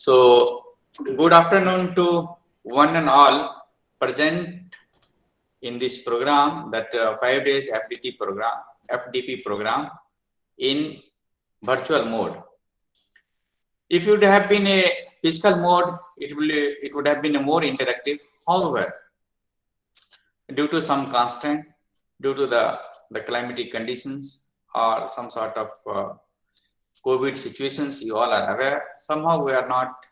So, good afternoon to one and all present in this program, that 5 days FDP program in virtual mode. If it would have been a physical mode, it would have been a more interactive. However, due to some constraint, due to the climatic conditions or some sort of COVID situations, you all are aware, somehow we are not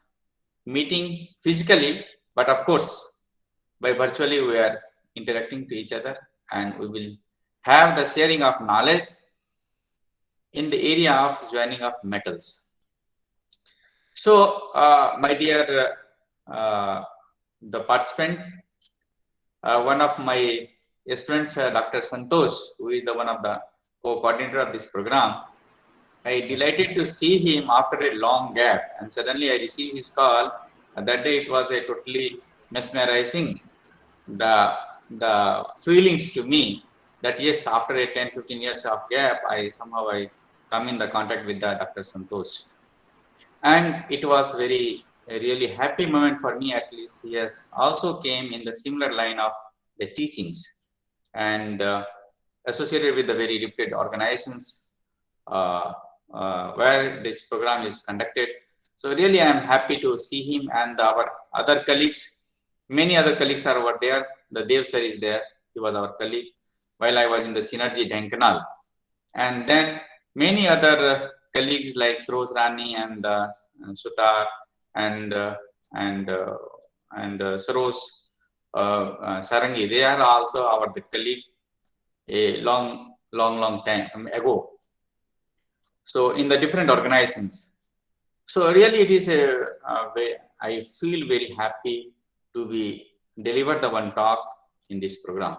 meeting physically, but of course, by virtually we are interacting to each other, and we will have the sharing of knowledge in the area of joining of metals. So, my dear the participant, one of my students, Dr. Santosh, who is the one of the co-coordinator of this program, I delighted to see him after a long gap, and suddenly I received his call. That day it was a totally mesmerizing the feelings to me that yes, after a 10-15 years of gap, I come in the contact with the Dr. Santosh, and it was a really happy moment for me. At least he has also came in the similar line of the teachings and associated with the very reputed organizations uh, where this program is conducted. So really I am happy to see him and our other colleagues. Many other colleagues are over there. The Dev sir is there. He was our colleague while I was in the Synergy Dhenkanal. And then many other colleagues like Rose Rani and Sutar and Saros Sarangi, they are also our colleague a long time ago. So in the different organizations. So really it is I feel very happy to be delivered the one talk in this program.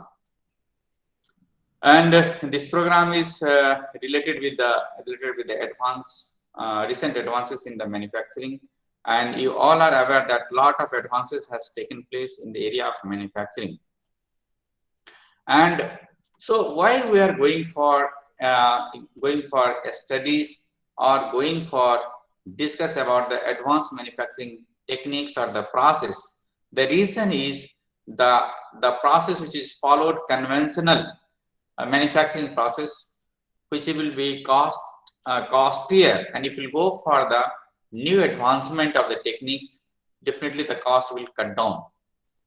And this program is related with the recent advances in the manufacturing, and you all are aware that lot of advances has taken place in the area of manufacturing. And so while we are going for studies or going for discuss about the advanced manufacturing techniques or the process, the reason is the process which is followed conventional manufacturing process, which will be costlier, and if you go for the new advancement of the techniques, definitely the cost will cut down.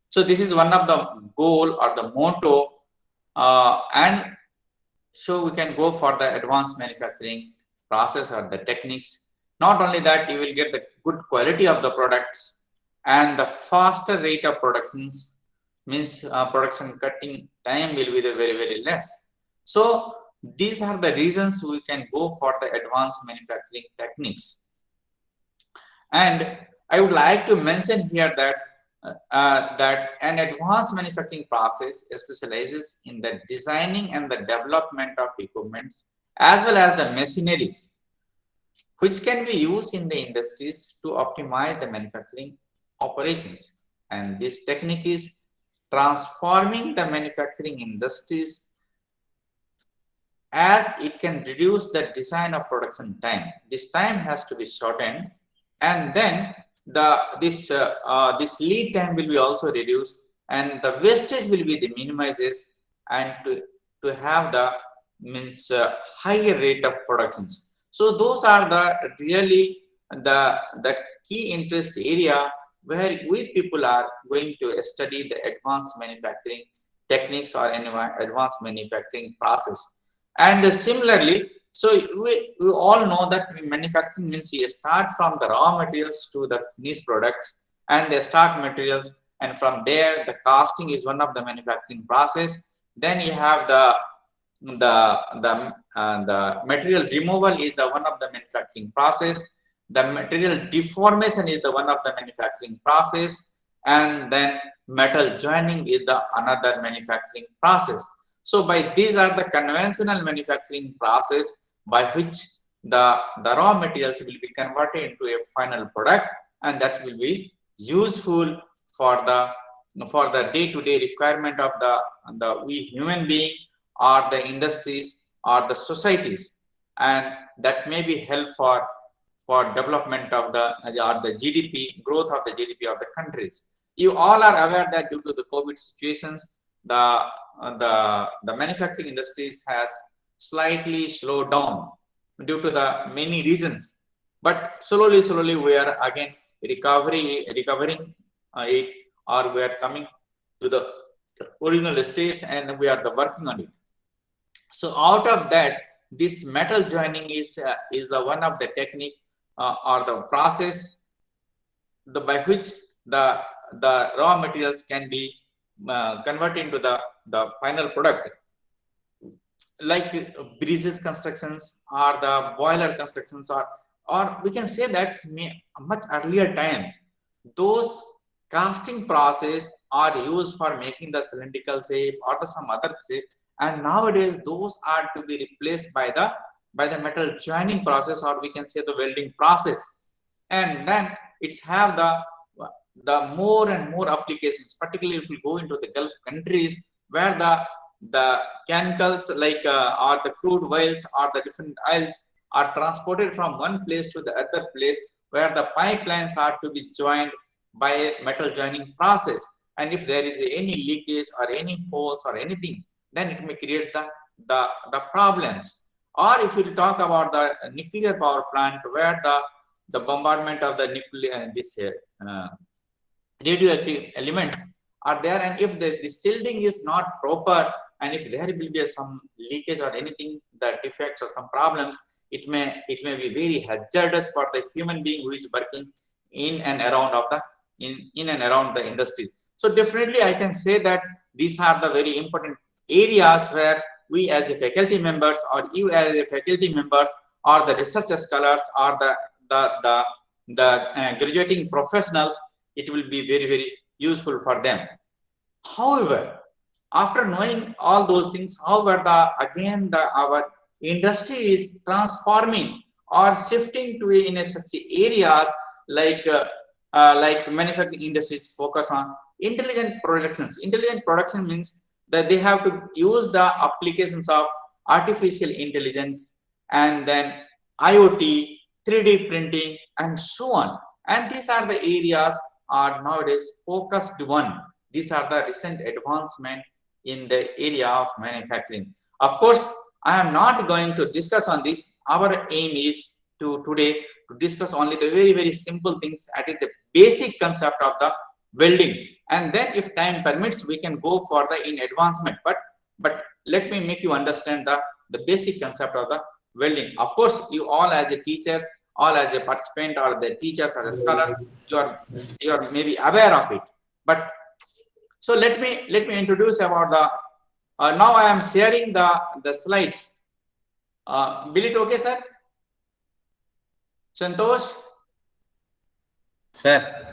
So this is one of the goal or the motto, and so we can go for the advanced manufacturing process or the techniques. Not only that, you will get the good quality of the products and the faster rate of productions, means production cutting time will be the very less. So these are the reasons we can go for the advanced manufacturing techniques. And I would like to mention here that that an advanced manufacturing process specializes in the designing and the development of equipments as well as the machineries, which can be used in the industries to optimize the manufacturing operations. And this technique is transforming the manufacturing industries as it can reduce the design of production time. This time has to be shortened, and then this lead time will be also reduced, and the wastage will be the minimizes, and to have the higher rate of productions. So those are the really the key interest area where we people are going to study the advanced manufacturing techniques or advanced manufacturing process. And similarly, so we all know that manufacturing means you start from the raw materials to the finished products and the start materials, and from there the casting is one of the manufacturing process. Then you have the material removal is the one of the manufacturing process. The material deformation is the one of the manufacturing process, and then metal joining is the another manufacturing process. So by these are the conventional manufacturing process by which the raw materials will be converted into a final product, and that will be useful for the day-to-day requirement of the we human being or the industries or the societies, and that may be help for for development of the or the GDP growth of the GDP of the countries. You all are aware that due to the COVID situations, the manufacturing industries has slightly slowed down due to the many reasons. But slowly we are again recovering it, or we are coming to the original stage and we are working on it. So out of that, this metal joining is the one of the technique or the process by which the raw materials can be converted into the final product, like bridges constructions or the boiler constructions, or we can say that much earlier time those casting process are used for making the cylindrical shape or some other shape, and nowadays those are to be replaced by the metal joining process, or we can say the welding process. And then it's have the more and more applications, particularly if we go into the Gulf countries where the chemicals like or the crude oils or the different oils are transported from one place to the other place, where the pipelines are to be joined by a metal joining process. And if there is any leakage or any holes or anything, then it may create the problems. Or if we talk about the nuclear power plant, where the bombardment of the nuclear radioactive elements are there, and if the shielding is not proper, and if there will be some leakage or anything, the defects or some problems, it may be very hazardous for the human being who is working in and around of the in and around the industries. So definitely I can say that these are the very important areas where we as a faculty members, or you as a faculty members, or the research scholars, or the graduating professionals, it will be very useful for them. However, after knowing all those things, however, our industry is transforming or shifting to in such areas like manufacturing industries focus on intelligent productions. Intelligent production means that they have to use the applications of artificial intelligence, and then IoT, 3D printing, and so on. And these are the areas are nowadays focused one. These are the recent advancement in the area of manufacturing. Of course, I am not going to discuss on this. Our aim is today to discuss only the very simple things, at the basic concept of the welding, and then if time permits we can go for the in advancement, but let me make you understand the basic concept of the welding. Of course, you all as a teachers, all as a participant, or the teachers or the scholars, you are maybe aware of it. But so let me introduce about the now I am sharing the slides. Will it okay, sir? Santosh? Sir.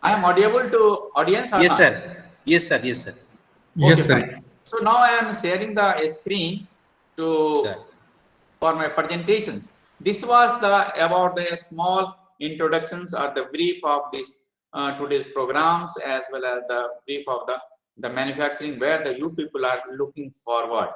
I am audible to audience or yes, not? Sir. Yes, sir. Yes, sir. Okay, Yes, sir. fine. So now I am sharing the screen for my presentations. This was about the small introductions or the brief of this today's programs, as well as the brief of the manufacturing where the you people are looking forward.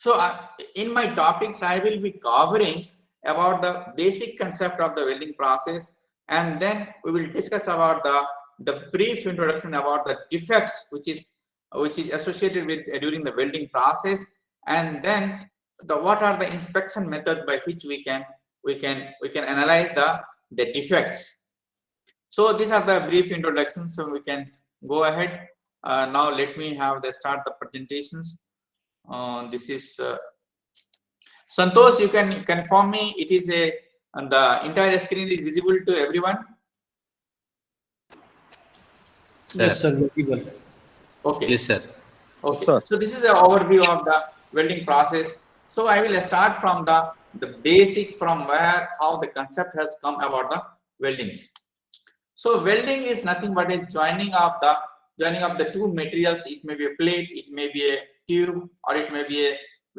So in my topics, I will be covering about the basic concept of the welding process, and then we will discuss about the brief introduction about the defects which is associated with during the welding process, and then what are the inspection method by which we can analyze the defects. So these are the brief introductions, so we can go ahead. Now let me have the start the presentations. This is Santosh, you can confirm me it is the entire screen is visible to everyone? Sir. Yes, sir. Visible. Okay. Yes, sir. Okay. Yes, sir. So this is the overview of the welding process. So I will start from the basic, from where how the concept has come about the weldings. So welding is nothing but a joining of the two materials. It may be a plate, it may be a tube, or it may be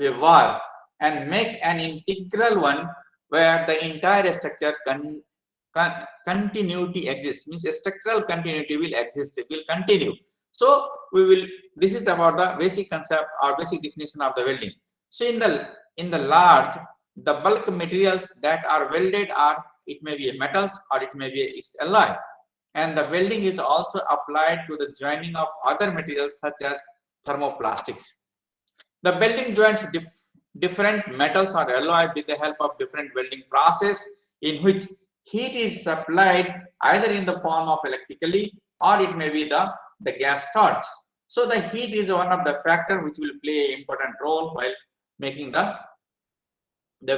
a wire, and make an integral one where the entire structure continuity exists, means a structural continuity will exist, it will continue. So this is about the basic concept or basic definition of the welding. So in the large, the bulk materials that are welded are, it may be a metals or it may be its alloy, and the welding is also applied to the joining of other materials such as thermoplastics. The welding joins different metals or alloy with the help of different welding process, in which heat is supplied either in the form of electrically or it may be the gas torch. So the heat is one of the factor which will play an important role while making the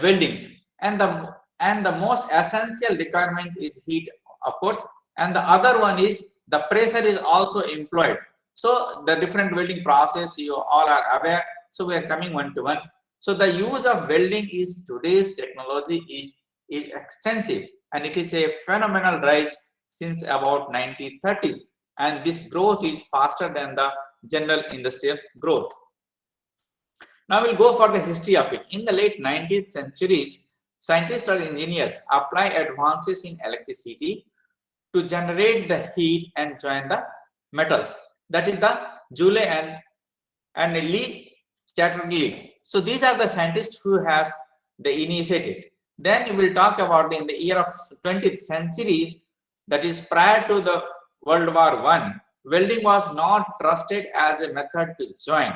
weldings, and the most essential requirement is heat, of course, and the other one is the pressure is also employed. So the different welding process you all are aware, so we are coming one to one. So the use of welding is today's technology is extensive, and it is a phenomenal rise since about 1930s, and this growth is faster than the general industrial growth. Now we'll go for the history of it. In the late 19th centuries, scientists or engineers apply advances in electricity to generate the heat and join the metals. That is the Joule and Lee Chatterjee. So these are the scientists who has the initiated. Then we will talk about in the year of 20th century, that is prior to the World War I, welding was not trusted as a method to join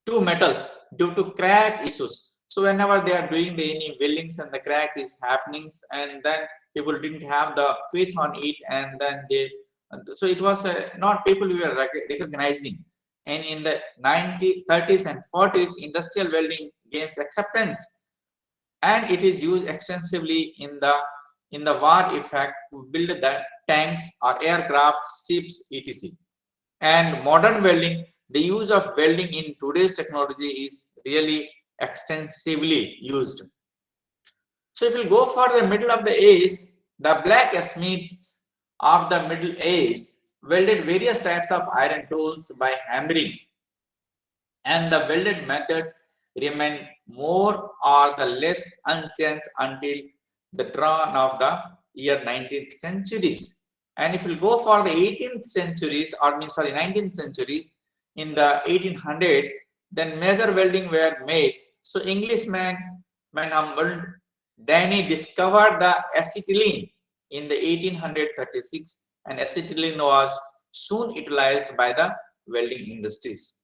two metals due to crack issues. So whenever they are doing any weldings and the crack is happening, and then people didn't have the faith on it, and then so it was not people we were recognizing. And in the 1930s and 40s, industrial welding gains acceptance, and it is used extensively in the war effect to build the tanks or aircraft, ships, etc. And modern welding, the use of welding in today's technology is really extensively used. So if you go for the middle of the age, the blacksmiths of the Middle Age welded various types of iron tools by hammering, and the welded methods remain more or the less unchanged until the dawn of the year 19th centuries. And if you go for the 18th centuries, or 19th centuries, in the 1800, then major welding were made. So Englishman Danny discovered the acetylene in the 1836, and acetylene was soon utilized by the welding industries.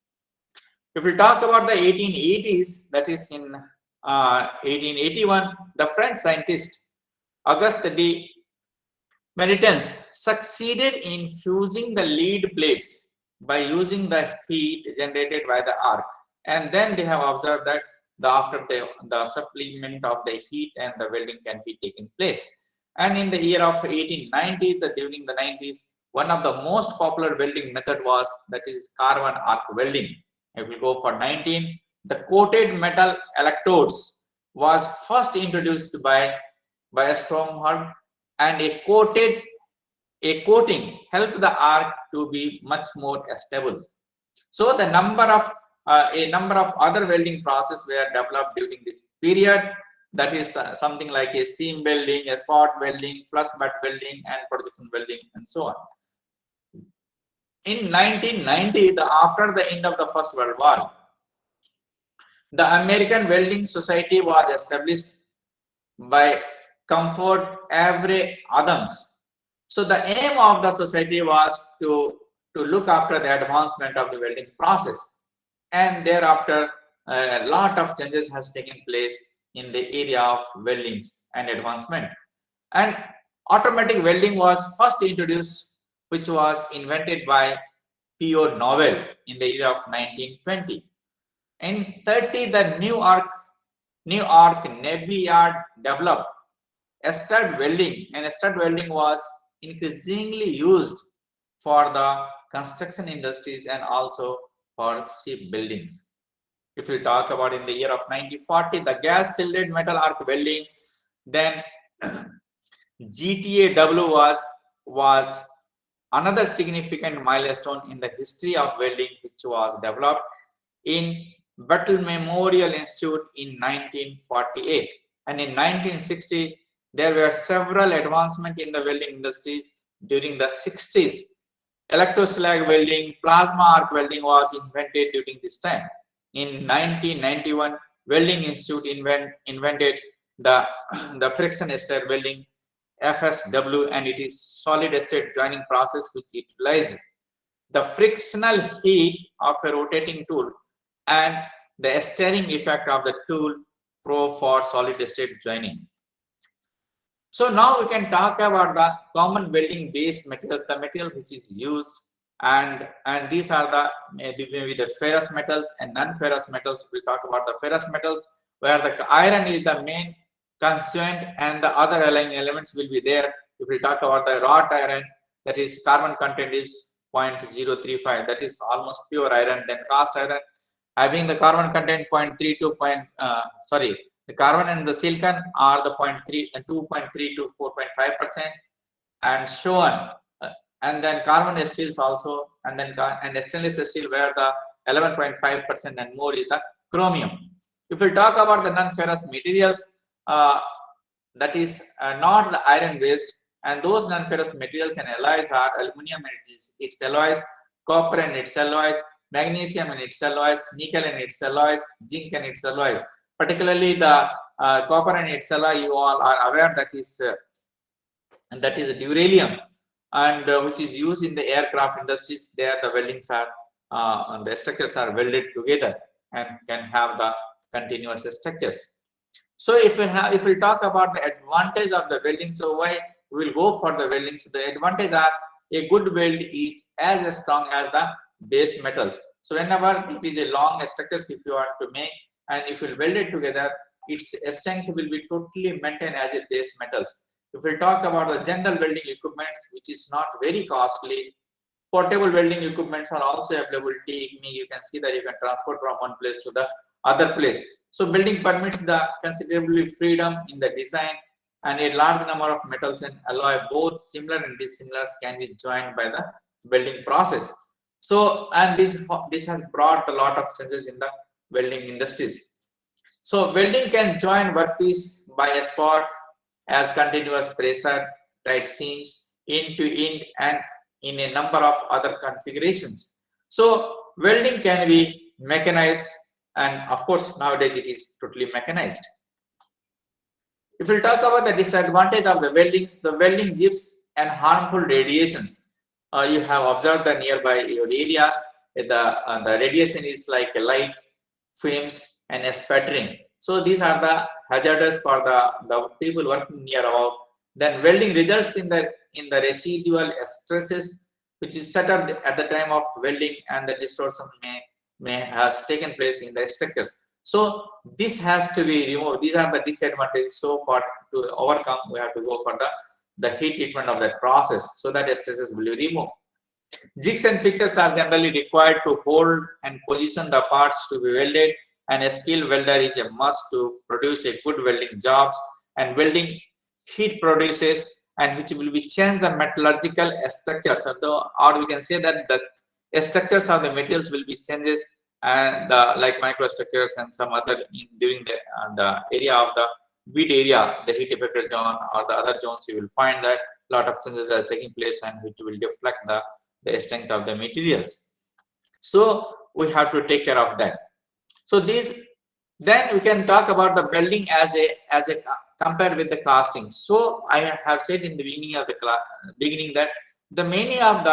If we talk about the 1880s, that is in 1881, the French scientist Auguste de Meritens succeeded in fusing the lead plates by using the heat generated by the arc, and then they have observed that after the supplement of the heat and the welding can be taken place. And in the year of 1890, during the 90s, one of the most popular welding method was, that is, carbon arc welding. If we go for 19, the coated metal electrodes was first introduced by Stromberg, and a coating helped the arc to be much more stable. So the number of other welding processes were developed during this period, that is something like a seam welding, a spot welding, flush butt welding, and projection welding, and so on. In 1990, after the end of the First World War, the American Welding Society was established by Comfort Avery Adams. So the aim of the society was to look after the advancement of the welding process, and thereafter a lot of changes has taken place in the area of weldings and advancement. And automatic welding was first introduced, which was invented by P.O. Nowell in the year of 1920. In 30, the New York Navy Yard developed stud welding, and stud welding was increasingly used for the construction industries and also for ship buildings. If we talk about in the year of 1940, the gas shielded metal arc welding, then GTAW was another significant milestone in the history of welding, which was developed in Battle Memorial Institute in 1948. And in 1960, there were several advancements in the welding industry. During the 60s, electroslag welding, plasma arc welding was invented during this time. In 1991, Welding Institute invented the friction stir welding, FSW, and it is solid state joining process which utilizes the frictional heat of a rotating tool and the stirring effect of the tool probe for solid state joining. So now we can talk about the common welding based materials, the materials which is used, and these are the maybe the ferrous metals and non-ferrous metals. We talk about the ferrous metals where the iron is the main constituent and the other allying elements will be there. If we talk about the wrought iron, that is carbon content is 0.035, that is almost pure iron. Then cast iron having the carbon content 0.3 to the carbon and the silicon are the 0.3 and 2.3 to 4.5%, and so on. And then carbon steels also, and then stainless steel where the 11.5% and more is the chromium. If we talk about the non-ferrous materials, that is not the iron based, and those non-ferrous materials and alloys are aluminum and its alloys, copper and its alloys, magnesium and its alloys, nickel and its alloys, zinc and its alloys. Particularly the copper and its alloy, you all are aware that is duralium, and which is used in the aircraft industries. There the weldings are the structures are welded together and can have the continuous structures. So if we talk about the advantage of the welding, so why we will go for the welding? So the advantage are a good weld is as strong as the base metals. So whenever it is a long structures, if you want to make and if you weld it together, its strength will be totally maintained as a base metals. If we talk about the general welding equipments, which is not very costly, portable welding equipments are also available. You can see that you can transport from one place to the other place. So welding permits the considerably freedom in the design, and a large number of metals and alloy, both similar and dissimilars, can be joined by the welding process. So, and this has brought a lot of changes in the welding industries. So welding can join workpiece by a spot as continuous pressure, tight seams, end to end, and in a number of other configurations. So welding can be mechanized, and of course nowadays it is totally mechanized. If we talk about the disadvantage of the weldings, the welding gives an harmful radiations. You have observed the nearby your areas, the radiation is like lights, flames, and a spattering. So these are the hazardous for the people working near about. Then welding results in the residual stresses which is set up at the time of welding, and the distortion may has taken place in the structures. So this has to be removed. These are the disadvantages. So for to overcome, we have to go for the heat treatment of that process so that stresses will be removed. Jigs and fixtures are generally required to hold and position the parts to be welded, and a skilled welder is a must to produce a good welding jobs. And welding heat produces, and which will be change the metallurgical structures, or we can say that the structures of the materials will be changes, and like microstructures and some other during the area of the bead area, the heat affected zone or the other zones, you will find that a lot of changes are taking place, and which will deflect the strength of the materials. So we have to take care of that. So then we can talk about the welding as a compared with the casting. So I have said in the beginning of the beginning that the meaning of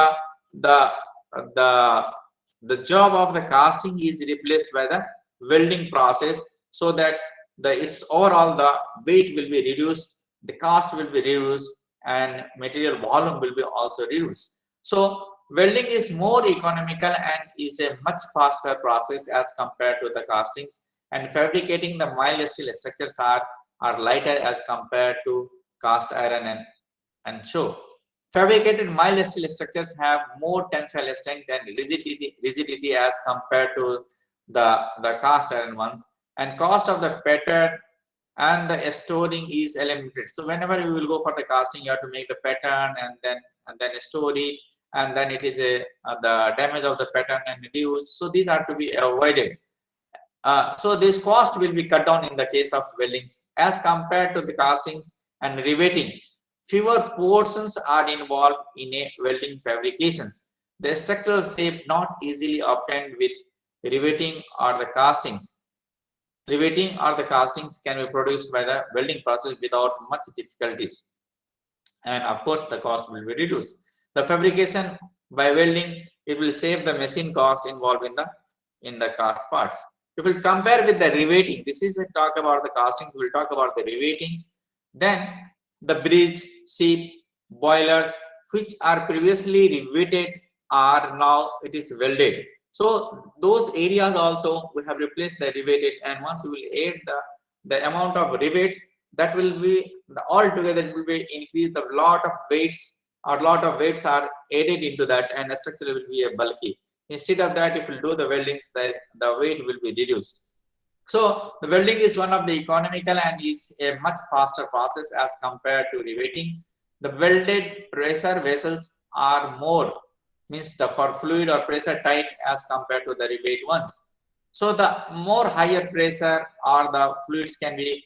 the job of the casting is replaced by the welding process, so that its overall the weight will be reduced, the cost will be reduced, and material volume will be also reduced. So welding is more economical and is a much faster process as compared to the castings, and fabricating the mild steel structures are lighter as compared to cast iron and so. Fabricated mild steel structures have more tensile strength and rigidity as compared to the cast iron ones, and cost of the pattern and the storing is eliminated. So whenever you will go for the casting, you have to make the pattern and then store it, and then it is the damage of the pattern and reduce. So these are to be avoided. So this cost will be cut down in the case of weldings as compared to the castings and riveting. Fewer portions are involved in a welding fabrications. The structural shape not easily obtained with riveting or the castings. Riveting or the castings can be produced by the welding process without much difficulties. And of course, the cost will be reduced. The fabrication by welding, it will save the machine cost involved in the cast parts. If we compare with the riveting, this is a talk about the castings, we'll talk about the rivetings. Then the bridge, ship, boilers, which are previously riveted are now it is welded. So those areas also we have replaced the riveted, and once we will add the amount of rivets, that will be altogether it will be increased. A lot of weights are added into that, and the structure will be a bulky. Instead of that, if you do the weldings, the weight will be reduced. So the welding is one of the economical and is a much faster process as compared to riveting. The welded pressure vessels are more, means the for fluid or pressure tight as compared to the rivet ones. So the more higher pressure or the fluids can be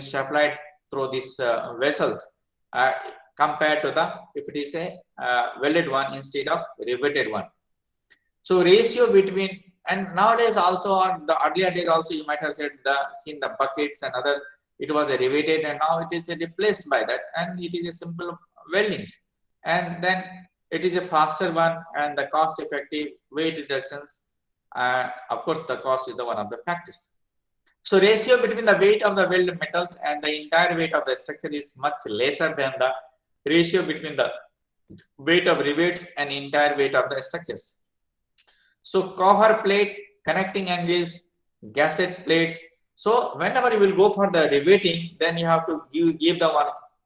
supplied through these vessels compared to the if it is a welded one instead of riveted one. So ratio between, and nowadays also, on the earlier days also, you might have seen the buckets and other, it was a riveted, and now it is replaced by that, and it is a simple weldings, and then it is a faster one and the cost effective weight reductions. Of course, the cost is the one of the factors. So ratio between the weight of the welded metals and the entire weight of the structure is much lesser than the ratio between the weight of rivets and entire weight of the structures. So cover plate, connecting angles, gasket plates. So whenever you will go for the riveting, then you have to give the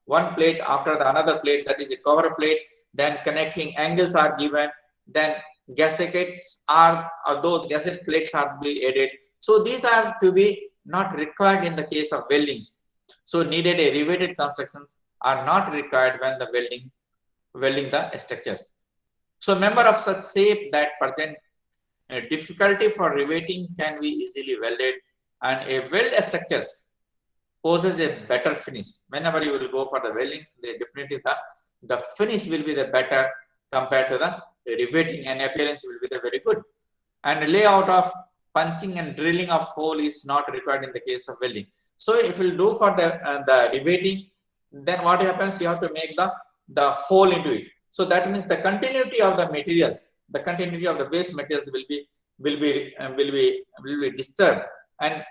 one plate after the another plate, that is a cover plate. Then connecting angles are given. Then gaskets are, or those gasket plates are to be added. So these are to be not required in the case of weldings. So needed a riveted constructions are not required when the welding the structures. So member of such shape that present difficulty for riveting can be easily welded, and a weld structures poses a better finish. Whenever you will go for the weldings, definitely the finish will be the better compared to the riveting, and appearance will be the very good. And layout of punching and drilling of hole is not required in the case of welding. So if you do for the riveting, then what happens? You have to make the hole into it. So that means the continuity of the materials, the continuity of the base materials will be disturbed, and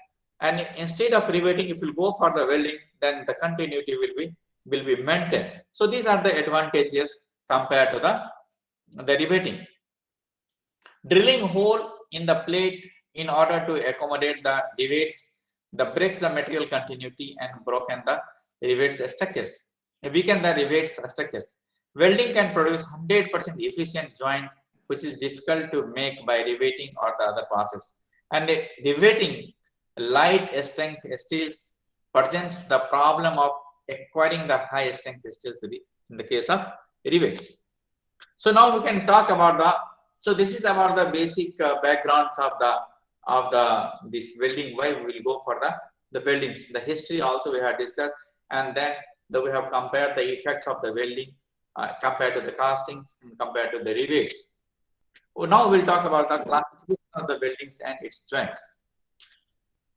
instead of riveting, if you go for the welding, then the continuity will be maintained. So these are the advantages compared to the riveting. Drilling hole in the plate in order to accommodate the rivets, breaks the material continuity and broken the rivets structures, weaken the rivets structures. Welding can produce 100% efficient joint, which is difficult to make by riveting or the other process. And riveting light strength steels presents the problem of acquiring the high strength steels in the case of rivets. So now we can talk about so this is about the basic backgrounds of this welding, why we will go for the weldings. The history also we have discussed, and then we have compared the effects of the welding compared to the castings and compared to the rivets. Now we'll talk about the classification of the weldings and its joints.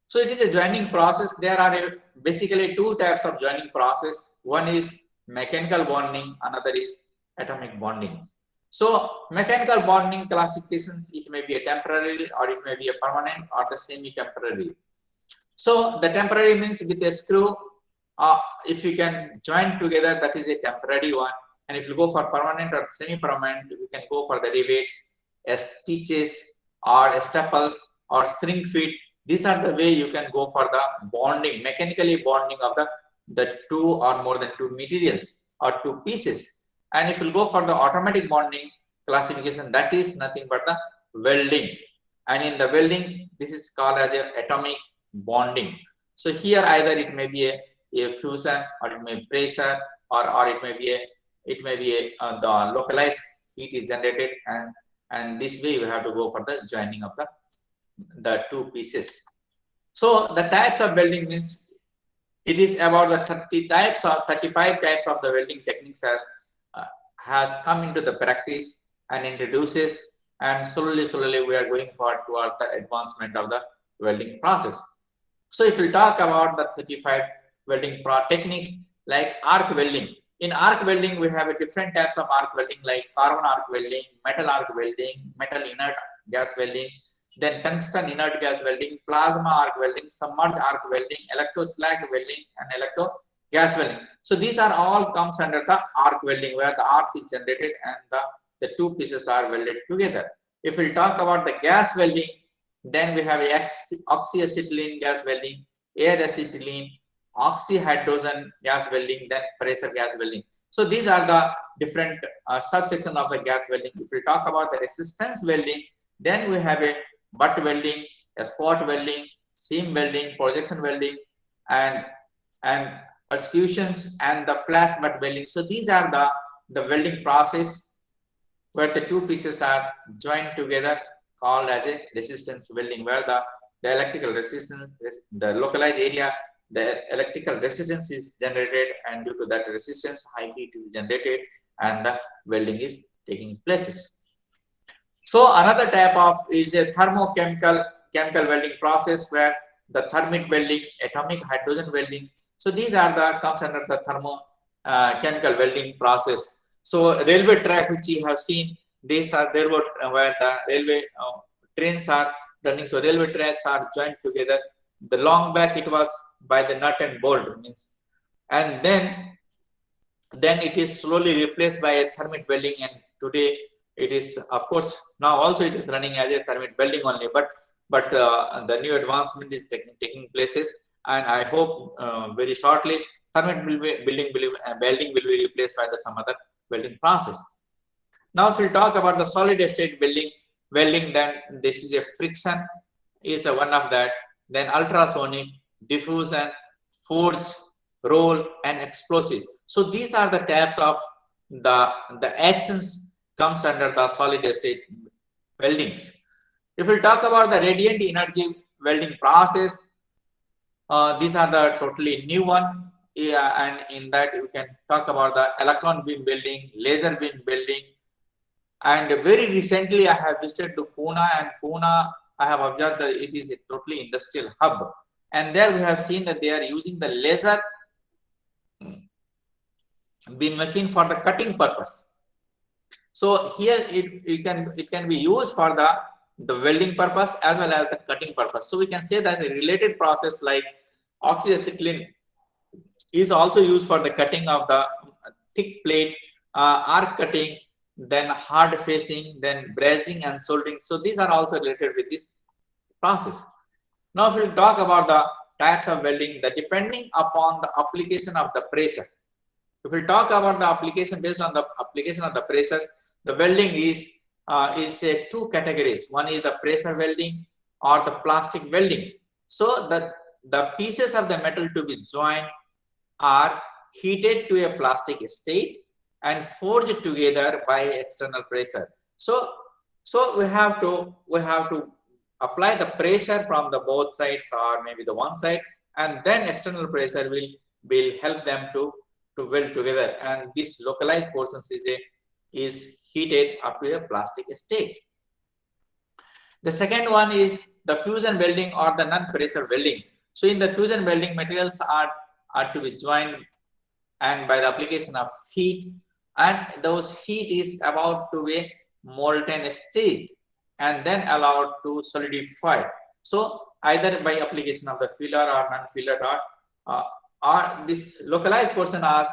So it is a joining process. There are basically two types of joining process. One is mechanical bonding, another is atomic bonding. So mechanical bonding classifications, it may be a temporary or it may be a permanent or the semi-temporary. So the temporary means with a screw, if you can join together, that is a temporary one. And if you go for permanent or semi-permanent, you can go for the rivets, stitches or staples or shrink fit. These are the way you can go for the bonding, mechanically bonding of the two or more than two materials or two pieces. And if you go for the automatic bonding classification, that is nothing but the welding. And in the welding, this is called as a atomic bonding. So here either it may be a fusion, or it may be pressure, or it may be the localized heat is generated, and this way you have to go for the joining of the two pieces. So the types of welding means it is about the 35 types of the welding techniques has come into the practice and introduces, and slowly we are going forward towards the advancement of the welding process. So if we talk about the 35 welding techniques like arc welding, in arc welding we have a different types of arc welding like carbon arc welding, metal inert gas welding, then tungsten inert gas welding, plasma arc welding, submerged arc welding, electroslag welding, and electro gas welding. So these are all comes under the arc welding, where the arc is generated and the two pieces are welded together. If we talk about the gas welding, then we have oxyacetylene gas welding, air acetylene, oxyhydrogen gas welding, then pressure gas welding. So these are the different subsections of the gas welding. If we talk about the resistance welding, then we have a butt welding, a spot welding, seam welding, projection welding, and percussions and the flash butt welding. So these are the welding process where the two pieces are joined together, called as a resistance welding, where the electrical resistance, the localized area, the electrical resistance is generated, and due to that resistance, high heat is generated, and the welding is taking places. So another type of is a chemical welding process, where the thermit welding, atomic hydrogen welding. So these are the comes under the chemical welding process. So railway track, which you have seen, these are railroad where the railway trains are running. So railway tracks are joined together. The long back it was by the nut and bolt means, and then it is slowly replaced by a thermit welding, and today it is, of course, now also it is running as a thermit welding only, but the new advancement is taking places, and I hope very shortly thermit welding will be replaced by some other welding process. Now if we talk about the solid state welding, then this is a friction is one of that, then ultrasonic, diffusion, forge, roll, and explosive. So these are the types of the actions comes under the solid state weldings. If we talk about the radiant energy welding process, these are the totally new one. Yeah, and in that you can talk about the electron beam welding, laser beam welding, and very recently I have visited to Pune, and Pune I have observed that it is a totally industrial hub, and there we have seen that they are using the laser beam machine for the cutting purpose. So here it can be used for the welding purpose as well as the cutting purpose. So we can say that the related process like oxyacetylene is also used for the cutting of the thick plate, arc cutting, then hard facing, then brazing and soldering. So these are also related with this process. Now if we will talk about the types of welding, that depending upon the application of the pressure. If we talk about the application based on the application of the pressures, the welding is two categories. One is the pressure welding or the plastic welding. So the pieces of the metal to be joined are heated to a plastic state and forged together by external pressure. So we have to apply the pressure from the both sides or maybe the one side, and then external pressure will help them to weld together, and this localized portion is heated up to a plastic state. The second one is the fusion welding or the non-pressure welding. So in the fusion welding, materials are to be joined and by the application of heat, and those heat is about to be molten state and then allowed to solidify. So either by application of the filler or non-filler or this localized portion are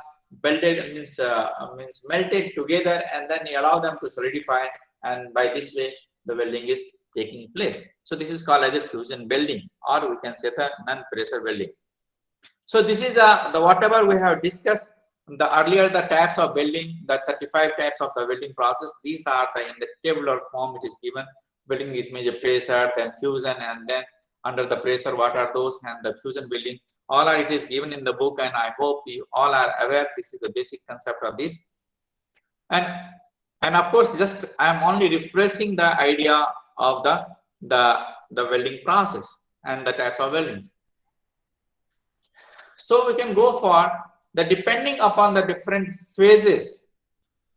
welded means melted together, and then you allow them to solidify, and by this way the welding is taking place. So this is called as a fusion welding, or we can say the non-pressure welding. So this is the whatever we have discussed the earlier, the types of welding, the 35 types of the welding process. These are in the tabular form it is given. Welding is major pressure, then fusion, and then under the pressure what are those, and the fusion welding. All are it is given in the book, and I hope you all are aware. This is the basic concept of this. And of course, just I am only refreshing the idea of the welding process. and the types of weldings. So we can go for the depending upon the different phases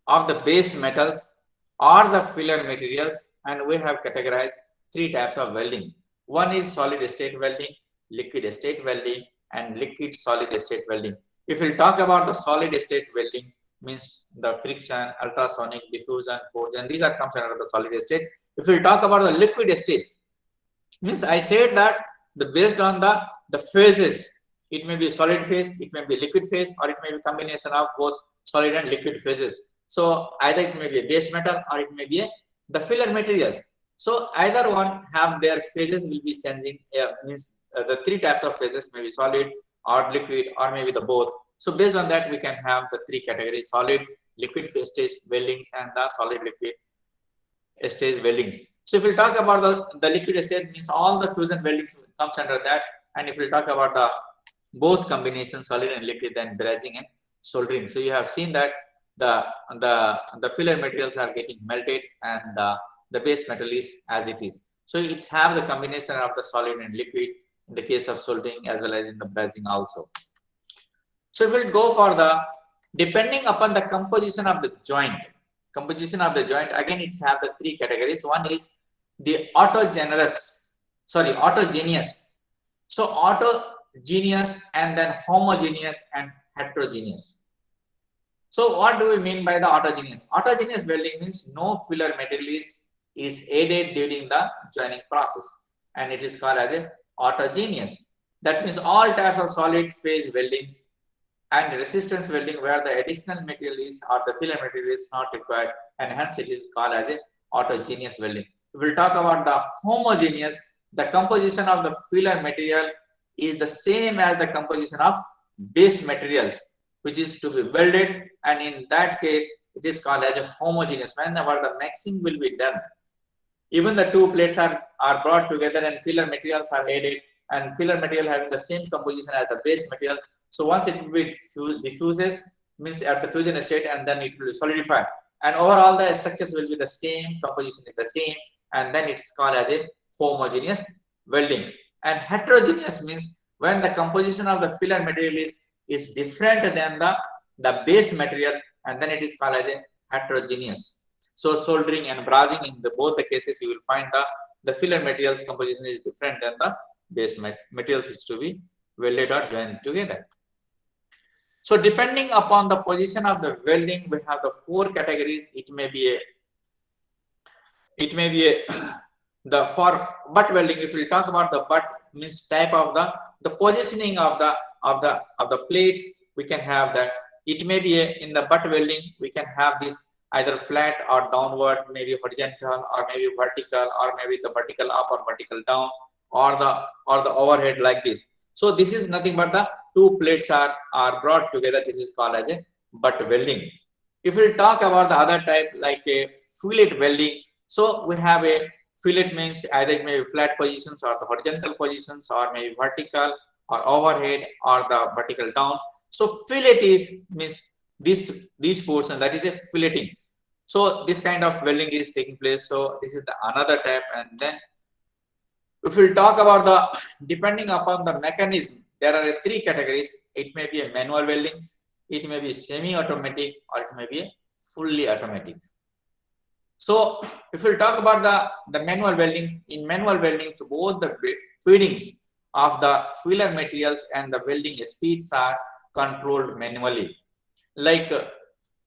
of the base metals or the filler materials, and we have categorized three types of welding. One is solid state welding, liquid state welding, and liquid solid state welding. If we talk about the solid state welding, means the friction, ultrasonic, diffusion, fusion, these are comes under the solid state. If we talk about the liquid states, means I said that based on the phases, it may be solid phase, it may be liquid phase, or it may be combination of both solid and liquid phases. So either it may be a base metal or it may be the filler materials. So either one have their phases will be changing. Means the three types of phases may be solid or liquid or maybe the both. So based on that, we can have the three categories: solid, liquid phase stage weldings, and the solid liquid stage weldings. So if we talk about the liquid stage, means all the fusion weldings comes under that. And if we talk about the both combinations, solid and liquid, then brazing and soldering. So you have seen that the filler materials are getting melted and the base metal is as it is. So it have the combination of the solid and liquid in the case of soldering as well as in the brazing also. So if we go for the depending upon the composition of the joint, again it's have the three categories. One is the autogeneous. So autogeneous and then homogeneous and heterogeneous. So what do we mean by the autogeneous? Autogeneous welding means no filler material is added during the joining process, and it is called as a autogeneous. That means all types of solid phase weldings and resistance welding where the additional material is or the filler material is not required, and hence it is called as a autogeneous welding. We will talk about the homogeneous. The composition of the filler material is the same as the composition of base materials, which is to be welded, and in that case it is called as a homogeneous. Whenever the mixing will be done, even the two plates are brought together and filler materials are added, and filler material having the same composition as the base material. So once it will be diffuses, means at the fusion state, and then it will solidify, and overall the structures will be the same, composition is the same, and then it's called as a homogeneous welding. And heterogeneous means when the composition of the filler material is different than the base material, and then it is called as a heterogeneous. So soldering and brazing, in both the cases you will find the filler materials composition is different than the base materials which to be welded or joined together. So depending upon the position of the welding, we have the four categories. It may be the for butt welding. If we talk about the butt, means type of the positioning of the plates, we can have that. It may be in the butt welding, we can have this either flat or downward, maybe horizontal or maybe vertical, or maybe the vertical up or vertical down, or the overhead like this. So this is nothing but the two plates are brought together. This is called as a butt welding. If we talk about the other type like a fillet welding, so we have a fillet means either it may be flat positions or the horizontal positions, or maybe vertical or overhead or the vertical down. So fillet means this portion, that is a filleting. So this kind of welding is taking place. So this is the another type. And then if we talk about the depending upon the mechanism, there are three categories. It may be a manual weldings, it may be semi-automatic, or it may be a fully automatic. So if we talk about the manual weldings, in manual weldings, both the feedings of the filler materials and the welding speeds are controlled manually. Like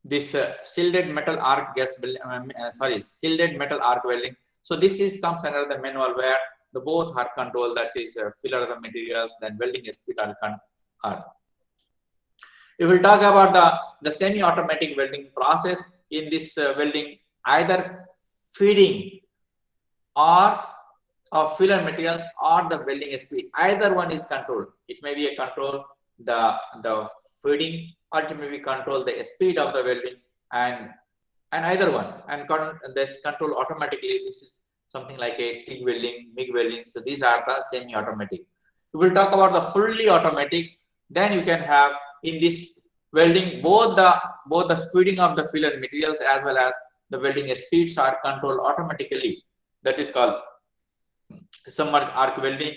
this shielded metal arc shielded metal arc welding. So this comes under the manual where the both are controlled, that is filler of the materials, then welding speed are. If we talk about the semi-automatic welding process, in this welding, either feeding or of filler materials or the welding speed, either one is controlled. It may be a control the feeding, or it may be control the speed of the welding, and either one, and this control automatically. This is something like a TIG welding, MIG welding. So these are the semi-automatic. We will talk about the fully automatic. Then you can have in this welding both the feeding of the filler materials as well as the welding speeds are controlled automatically. That is called submerged arc welding.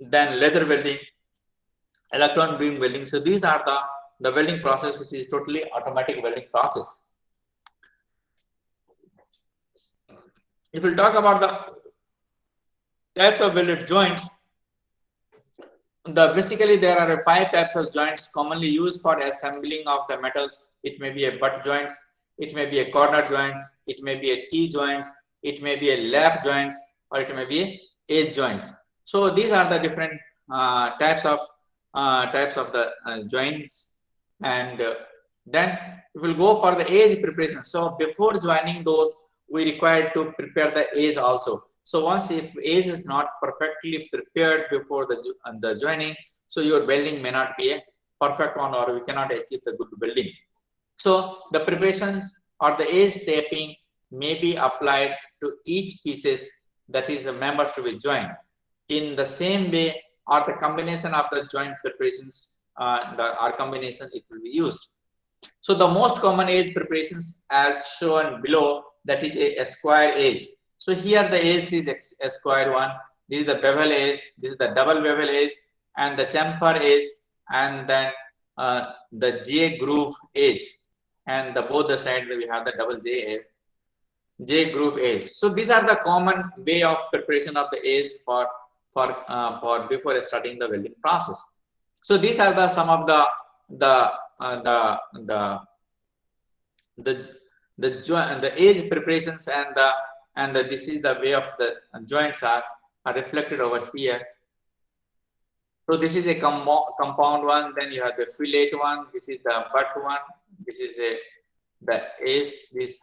then laser welding, electron beam welding. So these are the welding process, which is totally automatic welding process. If we talk about the types of welded joints, basically there are 5 types of joints commonly used for assembling of the metals. It may be a butt joints, it may be a corner joints, it may be a T joints, it may be a lap joints, or it may be a edge joints. So these are the different types of the joints. And then we will go for the edge preparation. So before joining those, we require to prepare the edge also. So once if edge is not perfectly prepared before the joining, so your welding may not be a perfect one, or we cannot achieve the good welding. So the preparations or the edge shaping may be applied to each pieces, that is a member to be joined. In the same way, or the combination of the joint preparations, or combination, it will be used. So the most common edge preparations as shown below, that is a square edge. So here the edge is a square one. This is the bevel edge, this is the double bevel edge, and the chamfer edge, and then the J groove edge, and both the sides we have the double J groove edge. So these are the common way of preparation of the edge for before starting the welding process. So these are the some of the edge preparations, and this is the way of the joints are reflected over here. So this is a compound one, then you have the fillet one, this is the butt one, this is the this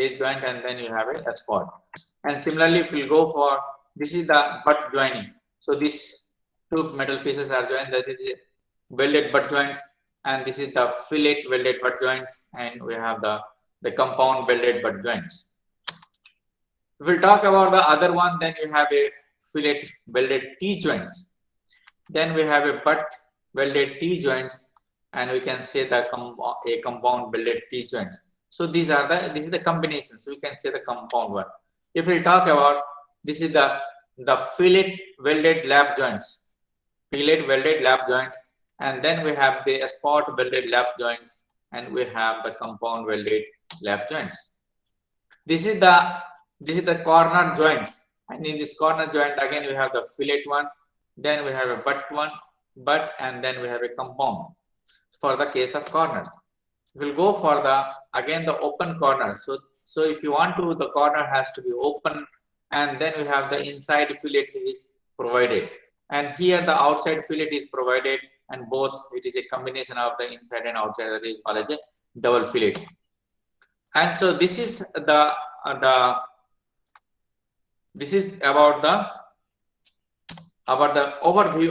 edge joint, and then you have a spot. And similarly, if we go for, this is the butt joining. So these 2 metal pieces are joined, that is welded butt joints, and this is the fillet welded butt joints, and we have the compound welded butt joints. If we talk about the other one, then you have a fillet welded T joints. Then we have a butt welded T joints, and we can say the a compound welded T joints. So this is the combination. So we can say the compound one. If we talk about, this is the fillet welded lap joints, and then we have the spot welded lap joints, and we have the compound welded lap joints. This is the corner joints, and in this corner joint again we have the fillet one, then we have a butt, and then we have a compound for the case of corners. We'll go for again the open corner. So if you want to, the corner has to be open, and then we have the inside fillet is provided, and here the outside fillet is provided, and both it is a combination of the inside and outside, that is called as a double fillet. And so this is this is about the overview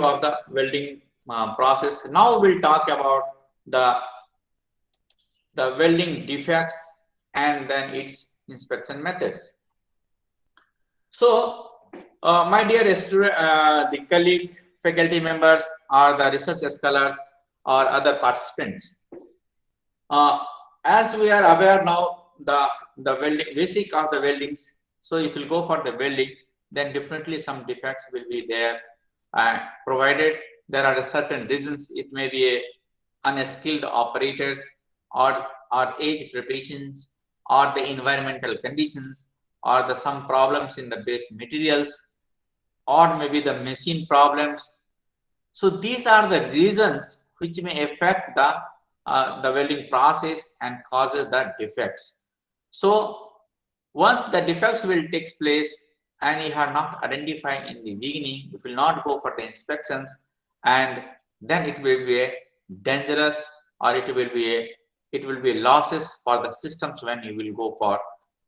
of the welding process. Now we'll talk about the welding defects and then its inspection methods. So my dear student, the colleague, faculty members, or the research scholars, or other participants, as we are aware now, the welding basic of the weldings. So if you go for the welding, then definitely some defects will be there, provided there are certain reasons. It may be unskilled operators, or age preparations, or the environmental conditions, or some problems in the base materials, or maybe the machine problems. So these are the reasons which may affect the welding process and causes the defects. So once the defects will take place and you have not identified in the beginning, you will not go for the inspections, and then it will be a dangerous, or it will be losses for the systems when you will go for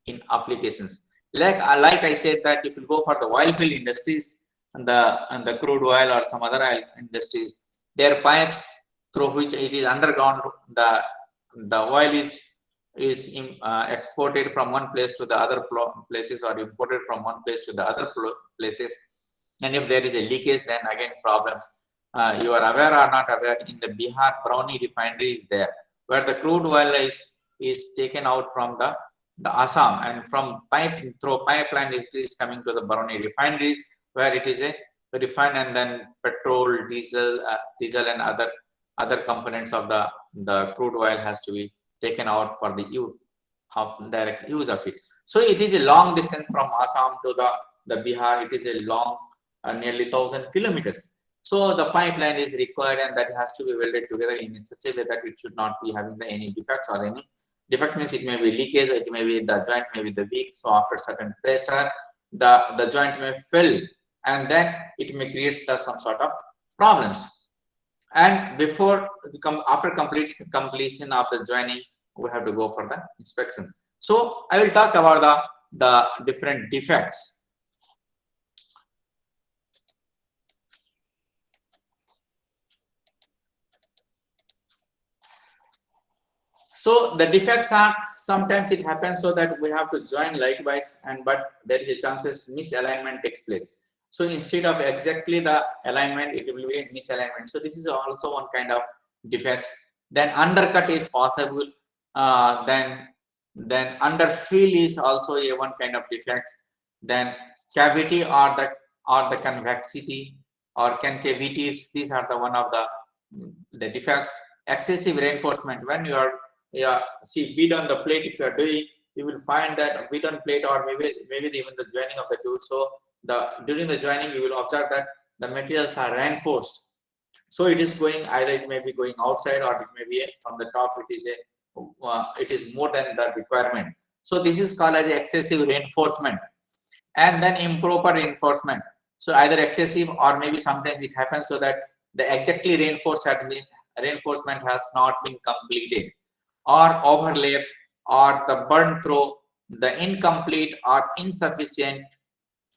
in applications. Like I said, that if you go for the oil field industries and the crude oil or some other oil industries, their pipes through which it is underground, the oil is exported from one place to the other places, or imported from one place to the other places. And if there is a leakage, then again problems. You are aware or not aware, in the Bihar Brownie refinery is there, where the crude oil is taken out from Assam, and from through pipeline it is coming to the Baroni refineries, where it is a refined, and then petrol, diesel, and other components of the crude oil has to be taken out for the direct use of it. So it is a long distance from Assam to the Bihar. It is a long, nearly 1,000 kilometers. So the pipeline is required, and that has to be welded together in such a way that it should not be having any defects, or any defect means it may be leakage, it may be the joint may be the weak. So after certain pressure, the joint may fill, and then it may create some sort of problems. And after completion of the joining, we have to go for the inspections. So I will talk about the different defects. So the defects are, sometimes it happens so that we have to join likewise, but there is a chances misalignment takes place. So instead of exactly the alignment, it will be a misalignment. So this is also one kind of defects. Then undercut is possible. Then underfill is also a one kind of defects. Then cavity or the convexity or concavities, these are the one of the defects. Excessive reinforcement, when you are see bead on the plate, if you are doing, you will find that bead on plate, or maybe even the joining of the tool. So during the joining, you will observe that the materials are reinforced. So it is going, either it may be going outside, or it may be from the top. It is more than the requirement. So this is called as excessive reinforcement. And then improper reinforcement. So either excessive, or maybe sometimes it happens so that the exactly reinforcement has not been completed, or overlap, or the burn through, the incomplete or insufficient,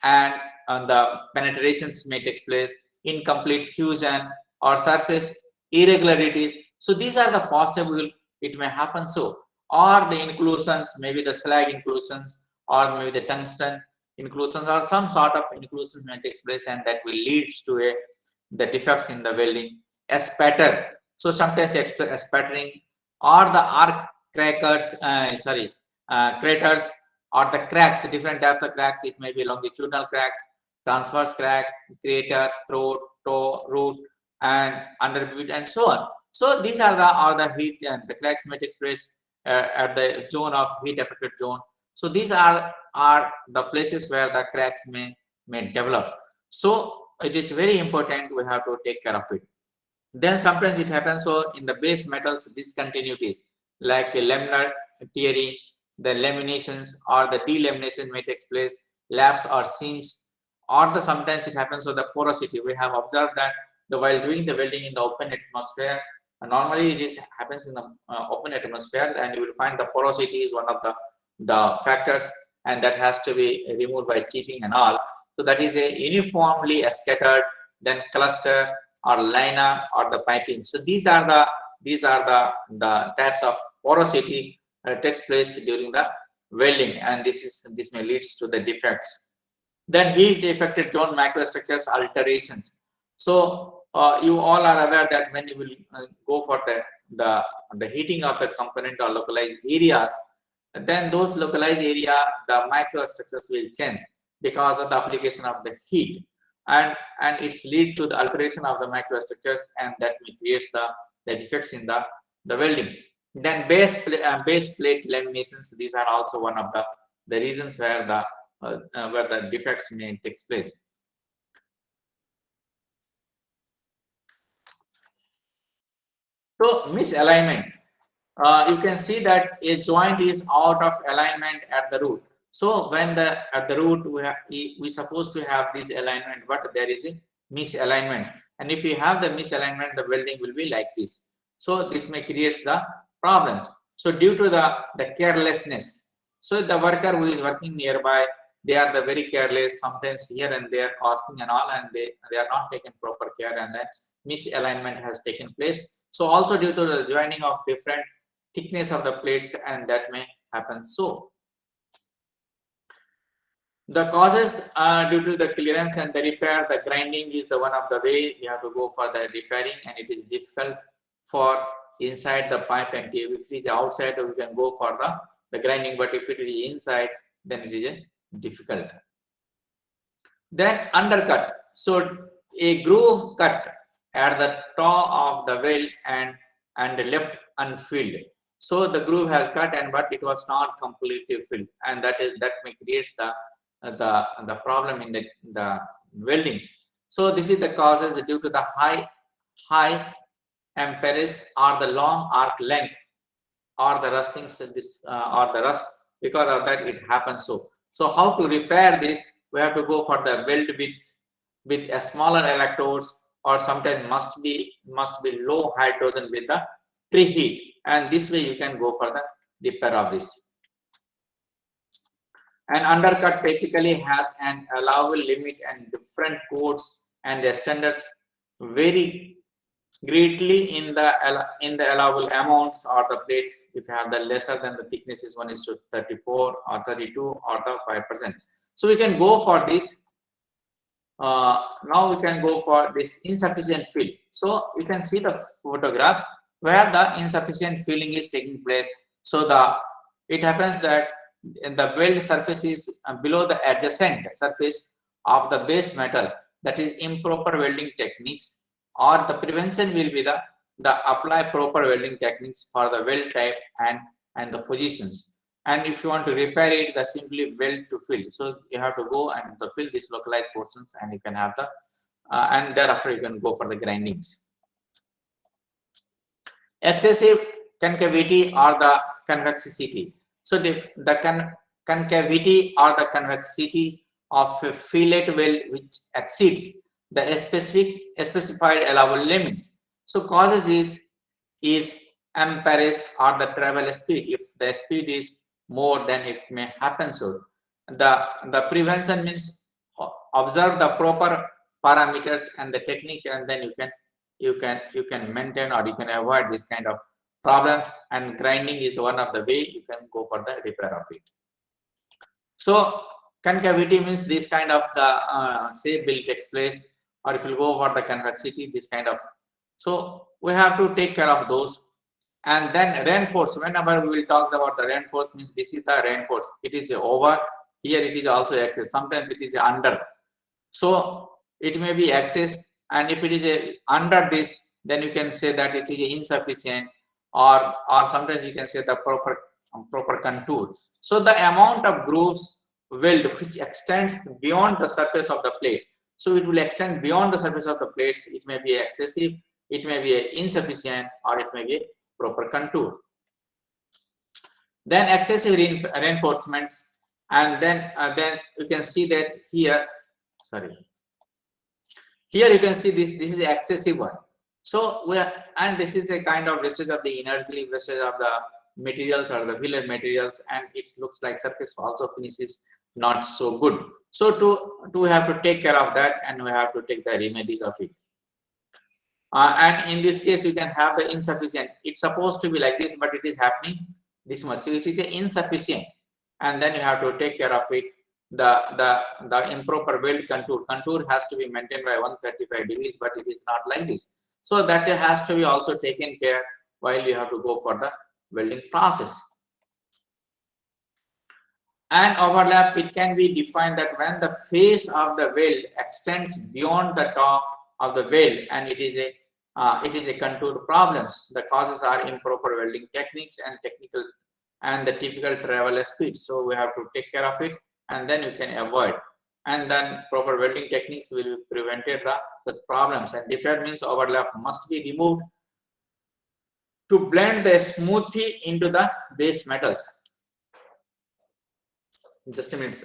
and the penetrations may take place, incomplete fusion, or surface irregularities. So these are the possible, it may happen so. Or the inclusions, maybe the slag inclusions, or maybe the tungsten inclusions, or some sort of inclusions may take place, and that will lead to the defects in the welding. A spatter, so sometimes a spattering, or the arc craters, or the cracks, different types of cracks. It may be longitudinal cracks, transverse crack, crater, throat, toe, root, and underbead, and so on. So these are the heat, and the cracks may take place at the zone of heat affected zone. So these are the places where the cracks may develop. So it is very important, we have to take care of it. Then sometimes it happens so in the base metals discontinuities, like laminar tearing, the laminations or the delamination may take place, laps or seams, or sometimes it happens so the porosity. We have observed that while doing the welding in the open atmosphere, normally it happens in the open atmosphere, and you will find the porosity is one of the factors, and that has to be removed by chipping and all. So that is a uniformly scattered, then cluster or liner or the piping. So these are the types of porosity takes place during the welding, and this may leads to the defects. Then heat affected zone microstructures alterations. So you all are aware that when you will go for the heating of the component or localized areas, then those localized area, the microstructures will change because of the application of the heat, and it's lead to the alteration of the microstructures, and that may create the defects in the welding. Then base plate laminations, these are also one of the reasons where the defects may take place. So misalignment, you can see that a joint is out of alignment at the root. So when at the root we supposed to have this alignment, but there is a misalignment, and if you have the misalignment, the welding will be like this. So this may create the problems. So due to the carelessness, so the worker who is working nearby, they are very careless, sometimes here and there casting and all, and they are not taking proper care, and then misalignment has taken place. So also due to the joining of different thickness of the plates, and that may happen. So the causes due to the clearance and the repair, the grinding is the one of the way you have to go for the repairing, and it is difficult for inside the pipe, and if it is outside, we can go for the grinding, but if it is inside, then it is a difficult. Then undercut. So a groove cut at the top of the well and left unfilled. So the groove has cut and but it was not completely filled, and that may create the problem in the weldings. So this is the causes due to the high amperes or the long arc length or the rusting or the rust. Because of that it happens. So how to repair this? We have to go for the weld with a smaller electrodes, or sometimes must be low hydrogen with the preheat, and this way you can go for the repair of this. An undercut typically has an allowable limit, and different codes and the standards vary greatly in the allowable amounts or the plate. If you have the lesser than the thickness is 1:34 or 32 or the 5%. So we can go for this. Now we can go for this insufficient fill. So you can see the photographs where the insufficient filling is taking place. So it happens that the weld surface is below the adjacent surface of the base metal. That is improper welding techniques, or the prevention will be the apply proper welding techniques for the weld type and the positions. And if you want to repair it, the simply weld to fill. So you have to go and to fill these localized portions, and you can have the and thereafter you can go for the grindings. Excessive concavity or the convexity. So the concavity or the convexity of a fillet weld which exceeds the specified allowable limits. So causes is amperes or the travel speed. If the speed is more, then it may happen. So the prevention means observe the proper parameters and the technique, and then you can maintain or you can avoid this kind of problems. And grinding is one of the way you can go for the repair of it. So concavity means this kind of the say build takes place, or if you go for the convexity, this kind of. So we have to take care of those. And then reinforce. Whenever we will talk about the reinforce, means this is the reinforce. It is over here. It is also excess. Sometimes it is under. So it may be excess, and if it is under this, then you can say that it is insufficient, or sometimes you can say the proper contour. So the amount of grooves weld which extends beyond the surface of the plate. So it will extend beyond the surface of the plates. It may be excessive, it may be insufficient, or it may be proper contour. Then excessive reinforcements, and then you can see that here. Sorry. Here you can see this is the excessive one. So and this is a kind of wastage of the energy, wastage of the materials or the filler materials, and it looks like surface also finishes not so good. So to have to take care of that, and we have to take the remedies of it. And in this case, you can have the insufficient. It's supposed to be like this, but it is happening this much. So it is insufficient, and then you have to take care of it. The improper weld contour has to be maintained by 135 degrees, but it is not like this. So that has to be also taken care while you have to go for the welding process. And overlap, it can be defined that when the face of the weld extends beyond the top of the weld, and it is a contour problems. The causes are improper welding techniques and the typical travel speed. So we have to take care of it, and then you can avoid. And then proper welding techniques will prevent such problems. And repair means overlap must be removed to blend the smoothie into the base metals. Just a minute.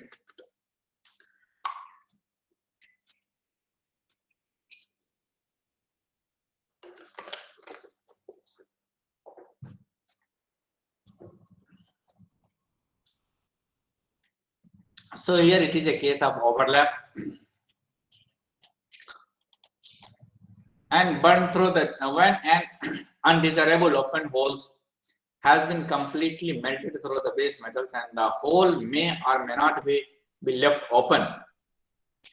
So here it is a case of overlap and burn through the when an undesirable open holes has been completely melted through the base metals, and the hole may or may not be left open,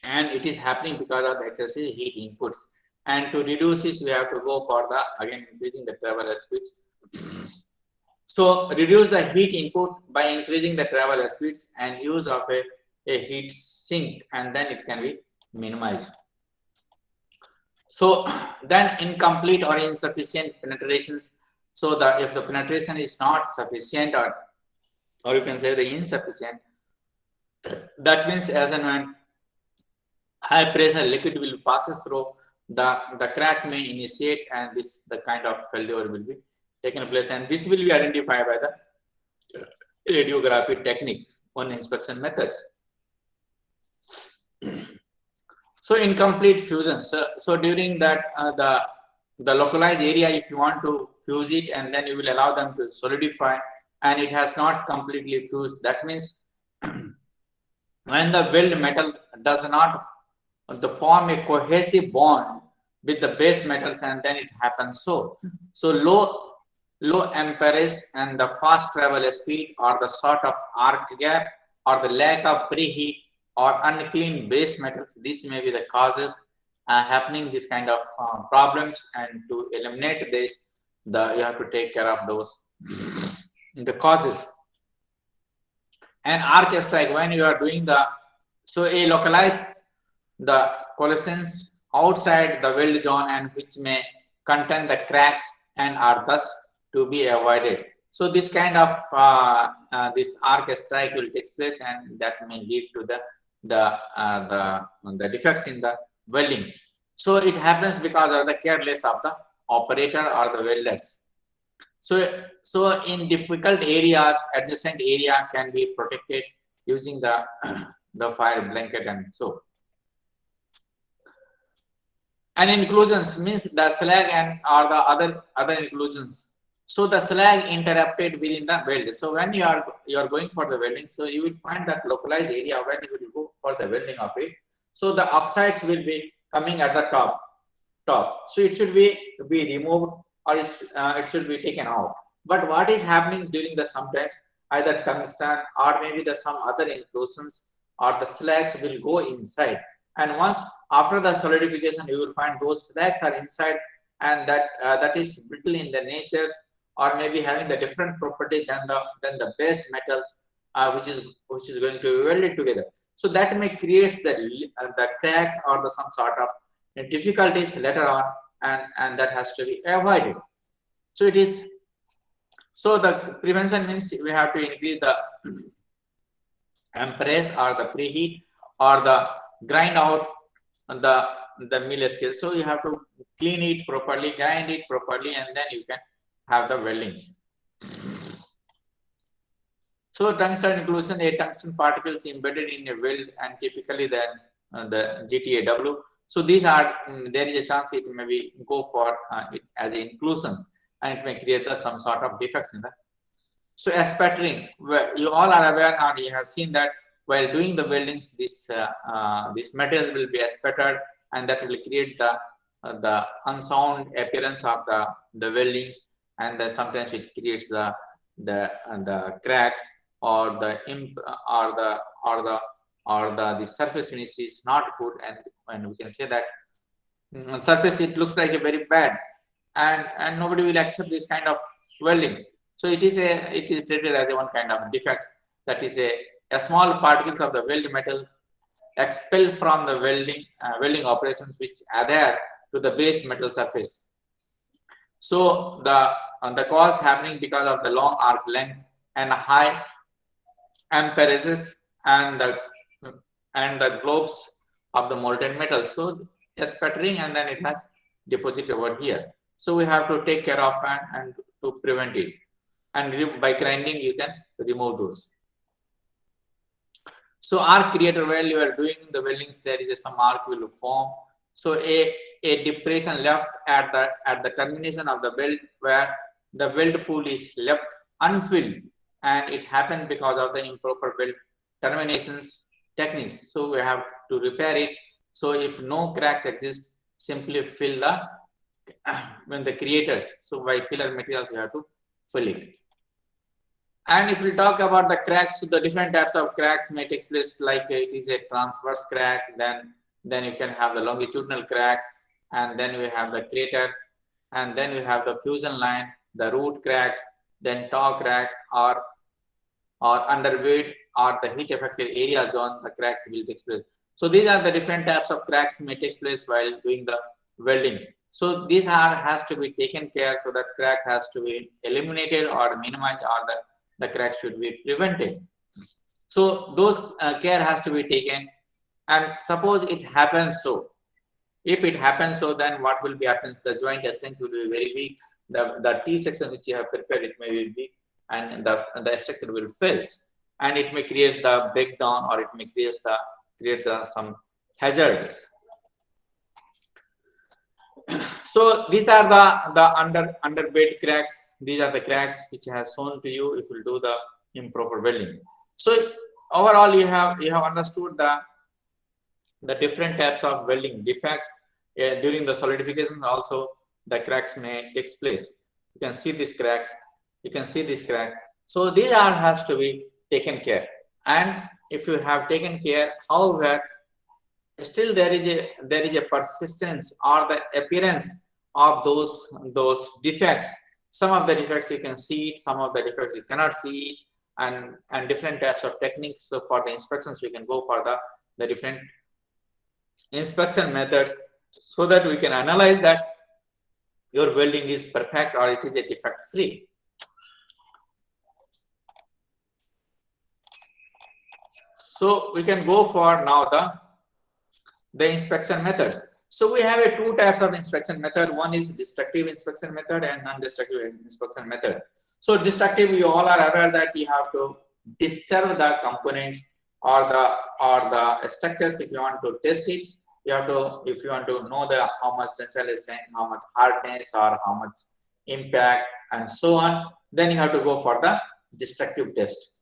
and it is happening because of the excessive heat inputs. And to reduce this, we have to go for the again increasing the travel speeds. So reduce the heat input by increasing the travel speeds and use of a heat sink, and then it can be minimized. So then incomplete or insufficient penetrations. So if the penetration is not sufficient, or you can say the insufficient, that means as and when high pressure liquid will passes through, the crack may initiate, and the kind of failure will be taken place, and this will be identified by the radiography techniques on inspection methods. So incomplete fusion. So during that the localized area, if you want to fuse it, and then you will allow them to solidify, and it has not completely fused, that means when the weld metal does not form a cohesive bond with the base metals, and then it happens. So low amperage and the fast travel speed, or the sort of arc gap, or the lack of preheat, or unclean base metals, this may be the causes happening this kind of problems. And to eliminate this, you have to take care of those the causes. And arc strike, when you are doing a localize the coalescence outside the weld zone, and which may contain the cracks and are thus to be avoided. So this kind of this arc strike will take place, and that may lead to the defects in the welding. So it happens because of the careless of the operator or the welders. So in difficult areas, adjacent area can be protected using the fire blanket and so. And inclusions means the slag and or the other inclusions. So the slag interrupted within the weld. So when you are going for the welding, so you will find that localized area when you will go for the welding of it. So the oxides will be coming at the top. So it should be removed, or it should be taken out. But what is happening during the sometimes either tungsten or maybe some other inclusions or the slags will go inside. And once after the solidification, you will find those slags are inside, and that is brittle in the natures, or maybe having the different property than the base metals, which is going to be welded together. So that may create the cracks or some sort of difficulties later on, and that has to be avoided. So the prevention means we have to increase the amperage or the preheat, or the grind out the mill scale. So you have to clean it properly, grind it properly, and then you can have the weldings. So tungsten inclusion, a tungsten particles embedded in a weld, and typically then the GTAW. So these are there is a chance it may be go for it as inclusions, and it may create some sort of defects in that. So spattering, you all are aware, and you have seen that while doing the weldings, this material will be spattered, and that will create the unsound appearance of the weldings, and sometimes it creates the cracks, or the surface finish is not good, and we can say that surface it looks like a very bad, and nobody will accept this kind of welding. So it is treated as one kind of defect, that is a small particles of the weld metal expelled from the welding operations, which adhere to the base metal surface. So the cause happening because of the long arc length and high amperages and the globes of the molten metal. So a spattering, and then it has deposit over here. So we have to take care of and to prevent it. And by grinding, you can remove those. So arc creator, while you are doing the weldings, there is some arc will form. So a depression left at the termination of the weld, where the weld pool is left unfilled, and it happened because of the improper weld terminations techniques. So we have to repair it. So if no cracks exist, simply fill the creators. So by pillar materials, you have to fill it. And if we talk about the cracks, so the different types of cracks may take place, like it is a transverse crack, then you can have the longitudinal cracks, and then we have the crater, and then we have the fusion line, the root cracks, then tall cracks or underweight or the heat affected area zone, the cracks will take place. So these are the different types of cracks may take place while doing the welding. So these has to be taken care, so that crack has to be eliminated or minimized, or the crack should be prevented. So those care has to be taken. And suppose it happens so, if it happens so, then what will be happens? The joint strength will be very weak. The T section which you have prepared, it may be weak, and the structure will fails, and it may create the breakdown, or it may create some hazards. So these are the underbed cracks. These are the cracks which I have shown to you if you do the improper welding. So overall, you have understood the different types of welding defects. During the solidification also, the cracks may take place. You can see these cracks, you can see these cracks. So these has to be taken care. And if you have taken care, however, still there is a persistence or the appearance of those defects. Some of the defects you can see it, some of the defects you cannot see it, and different types of techniques. So for the inspections, we can go for the different inspection methods, so that we can analyze that your welding is perfect or it is a defect free. So we can go for now the inspection methods. So we have two types of inspection method. One is destructive inspection method and non-destructive inspection method. So destructive, you all are aware that you have to disturb the components or the structures. If you want to test it, you have to, if you want to know how much tensile strength, how much hardness, or how much impact, and so on, then you have to go for the destructive test.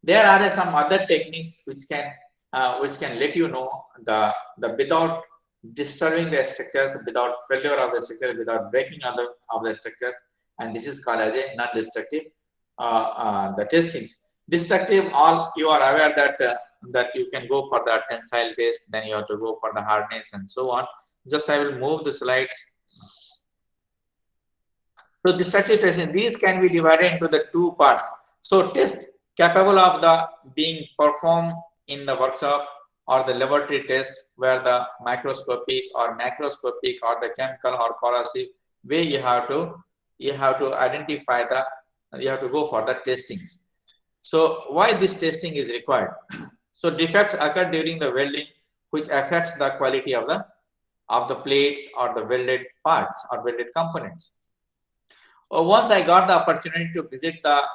There are some other techniques which can let you know the without disturbing the structures, without failure of the structure, without breaking of the structures, and this is called as a non-destructive the testings. Destructive, all you are aware that you can go for the tensile test, then you have to go for the hardness, and so on. Just I will move the slides. So destructive testing, these can be divided into the two parts. So test capable of the being performed in the workshop, or the laboratory test where the microscopic or macroscopic or the chemical or corrosive way you have to identify you have to go for the testings. So why this testing is required? So defects occur during the welding which affects the quality of the plates or the welded parts or welded components. Once I got the opportunity to visit the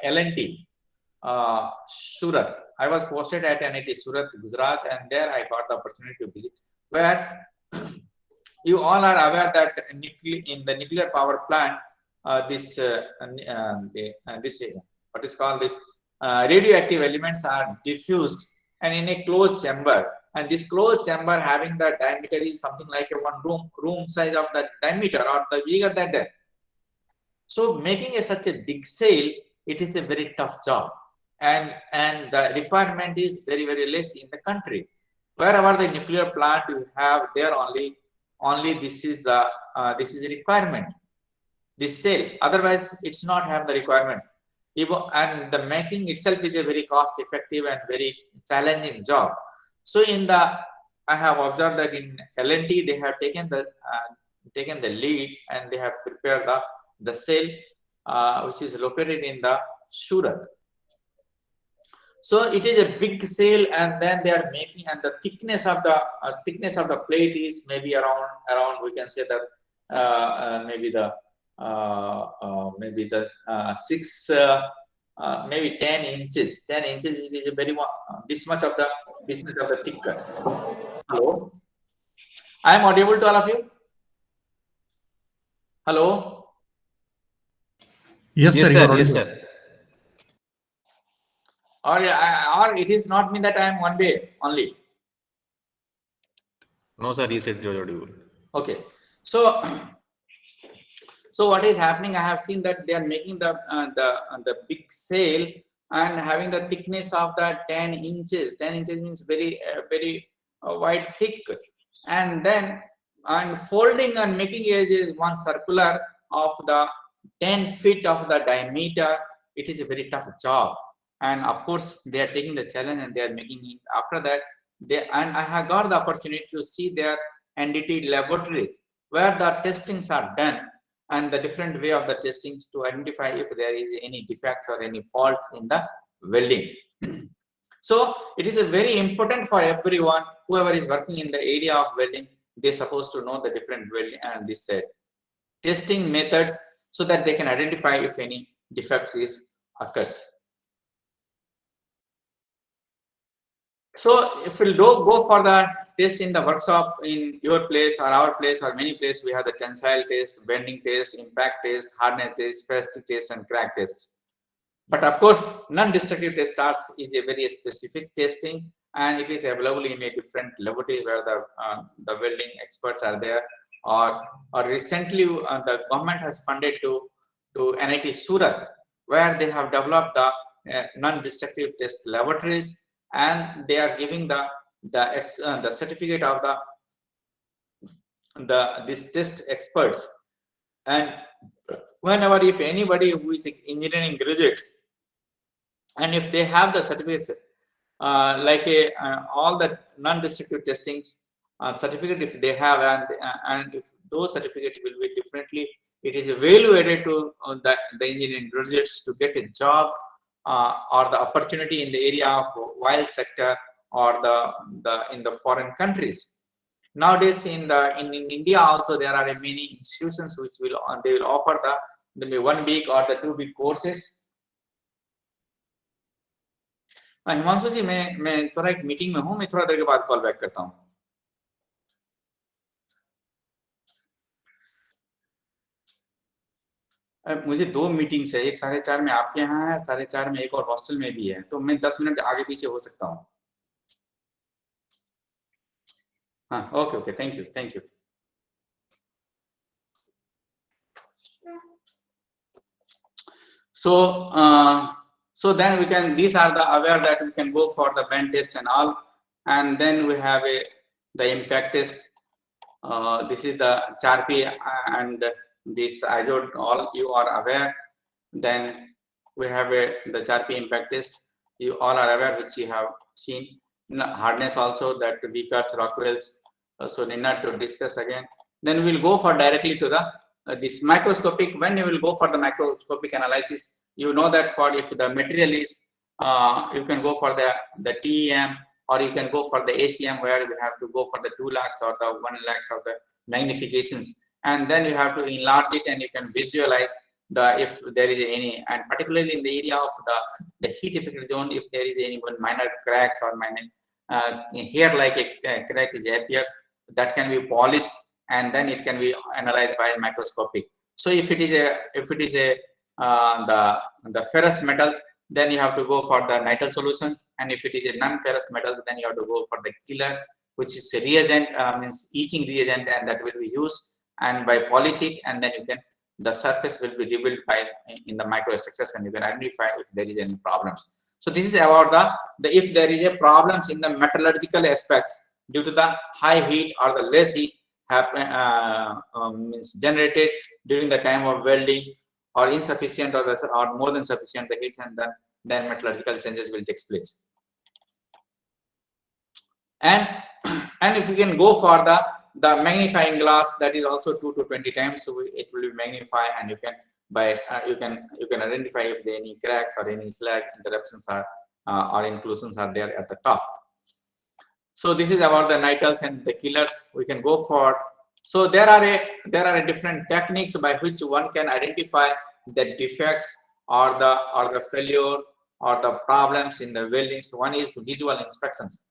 L&T Surat. I was posted at NIT Surat, Gujarat, and there I got the opportunity to visit, where you all are aware that in the nuclear power plant, this what is called this radioactive elements are diffused and in a closed chamber, and this closed chamber having the diameter is something like a one room size of the diameter, or the bigger than that. So making such a big sail, it is a very tough job, and the requirement is very, very less in the country. Wherever the nuclear plant you have, there only this is the requirement, this sail. Otherwise, it's not have the requirement. And the making itself is a very cost effective and very challenging job. So I have observed that in L&T they have taken the lead, and they have prepared the sail which is located in the Surat. So it is a big sail, and then they are making, and the thickness of the plate is maybe around we can say that maybe 10 inches. 10 inches is a very this much of the thicker. Hello, I am audible to all of you? Hello. Yes, Yes, sir. sir. Yes, sir. Or it is not mean that I am one way only. No, sir. He said audible. Okay. So what is happening? I have seen that they are making the big sail and having the thickness of that 10 inches. 10 inches means very wide, thick, and then folding and making one circular of 10 feet of the diameter, it is a very tough job. And of course, they are taking the challenge and they are making it. After that, and I have got the opportunity to see their NDT laboratories where the testings are done and the different way of the testings to identify if there is any defects or any faults in the welding. So it is a very important for everyone, whoever is working in the area of welding, they're supposed to know the different welding and this testing methods so that they can identify if any defects occurs. So if we'll go for the test in the workshop in your place or our place or many places, we have the tensile test, bending test, impact test, hardness test, fatigue test, and crack test. But of course, non-destructive test starts is a very specific testing, and it is available in a different laboratory where the welding experts are there. Or recently, the government has funded to NIT Surat, where they have developed the non-destructive test laboratories, and they are giving the certificate of these test experts. And whenever if anybody who is engineering graduates, and if they have the certificates like all the non-destructive testings certificate, if they have, and if those certificates will be differently, it is evaluated to the engineering graduates to get a job or the opportunity in the area of wild sector or in the foreign countries. Nowadays in India also there are many institutions which will offer the 1 week or the 2 week courses. Himanshu जी, मैं थोड़ा एक meeting में हूं, मैं थोड़ा देर के बाद call back करता हूं. मुझे 2 मीटिंग्स है, एक 4:30 में आपके यहाँ है, 4:30 में एक और हॉस्टल में भी है, तो मैं 10 मिनट आगे पीछे हो सकता हूँ. हाँ, okay, thank you. So then we can, these are the aware that we can go for the bend test and all, and then we have the impact test. This is the CHARPY and this ISO, all you are aware. Then we have the CHARPY impact test, you all are aware, which you have seen. Hardness also, that Vickers, Rockwell's, so need not to discuss again. Then we will go for directly to the this microscopic. When you will go for the microscopic analysis, you know that for if the material is you can go for the TEM, or you can go for the ACM, where you have to go for the 2 lakhs or the 1 lakhs of the magnifications, and then you have to enlarge it and you can visualize if there is any, and particularly in the area of the heat affected zone, if there is any minor cracks or minor here like a crack appears, that can be polished and then it can be analyzed by microscopic. So if it is the ferrous metals, then you have to go for the nitrile solutions, and if it is a non-ferrous metals, then you have to go for the killer, which is a reagent, means etching reagent, and that will be used, and by polish it, and then the surface will be revealed in the microstructures, and you can identify if there is any problems. So this is about if there is a problems in the metallurgical aspects due to the high heat or the less heat means generated during the time of welding, or insufficient or more than sufficient the heat, and then metallurgical changes will take place. And if you can go for the magnifying glass, that is also 2 to 20 times, so it will be magnified, and you can you can identify if there any cracks or any slag interruptions or inclusions are there at the top. So this is about the nitriles and the killers we can go for. So there are different techniques by which one can identify the defects or the failure or the problems in the weldings. One is visual inspections.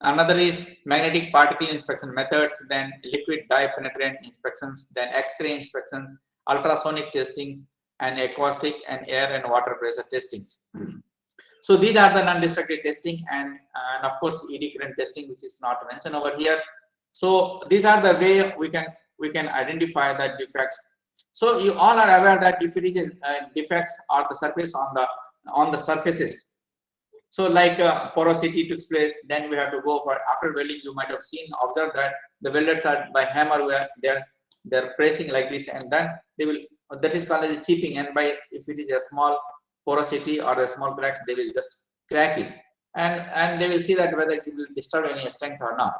Another is magnetic particle inspection methods, then liquid dye penetrant inspections, then X-ray inspections, ultrasonic testings, and acoustic and air and water pressure testings. So these are the non-destructive testing, and of course ED current testing, which is not mentioned over here. So these are the way we can identify the defects. So you all are aware that if it is defects or the surface on the surfaces, so like porosity takes place, then we have to go for, after welding you might have observed that the welders are by hammer where they're pressing like this, and then they will that is called as a chipping, and by if it is a small porosity or a small cracks, they will just crack it, and they will see that whether it will disturb any strength or not.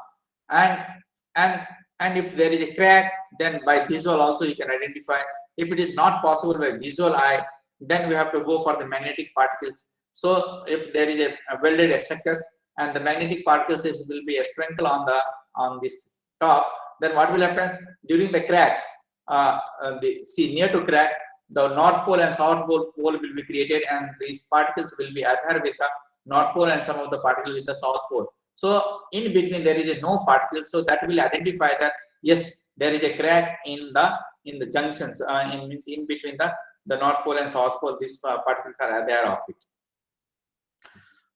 And if there is a crack, then by visual also you can identify. If it is not possible by visual eye, then we have to go for the magnetic particles. So if there is a welded structures and the magnetic particles will be a sprinkle on this top, then what will happen during the cracks? Near to crack, the north pole and south pole will be created, and these particles will be adhered with the north pole and some of the particles with the south pole. So in between there is no particles, so that will identify that yes, there is a crack in the junctions, in between the north pole and south pole. These particles are there of it.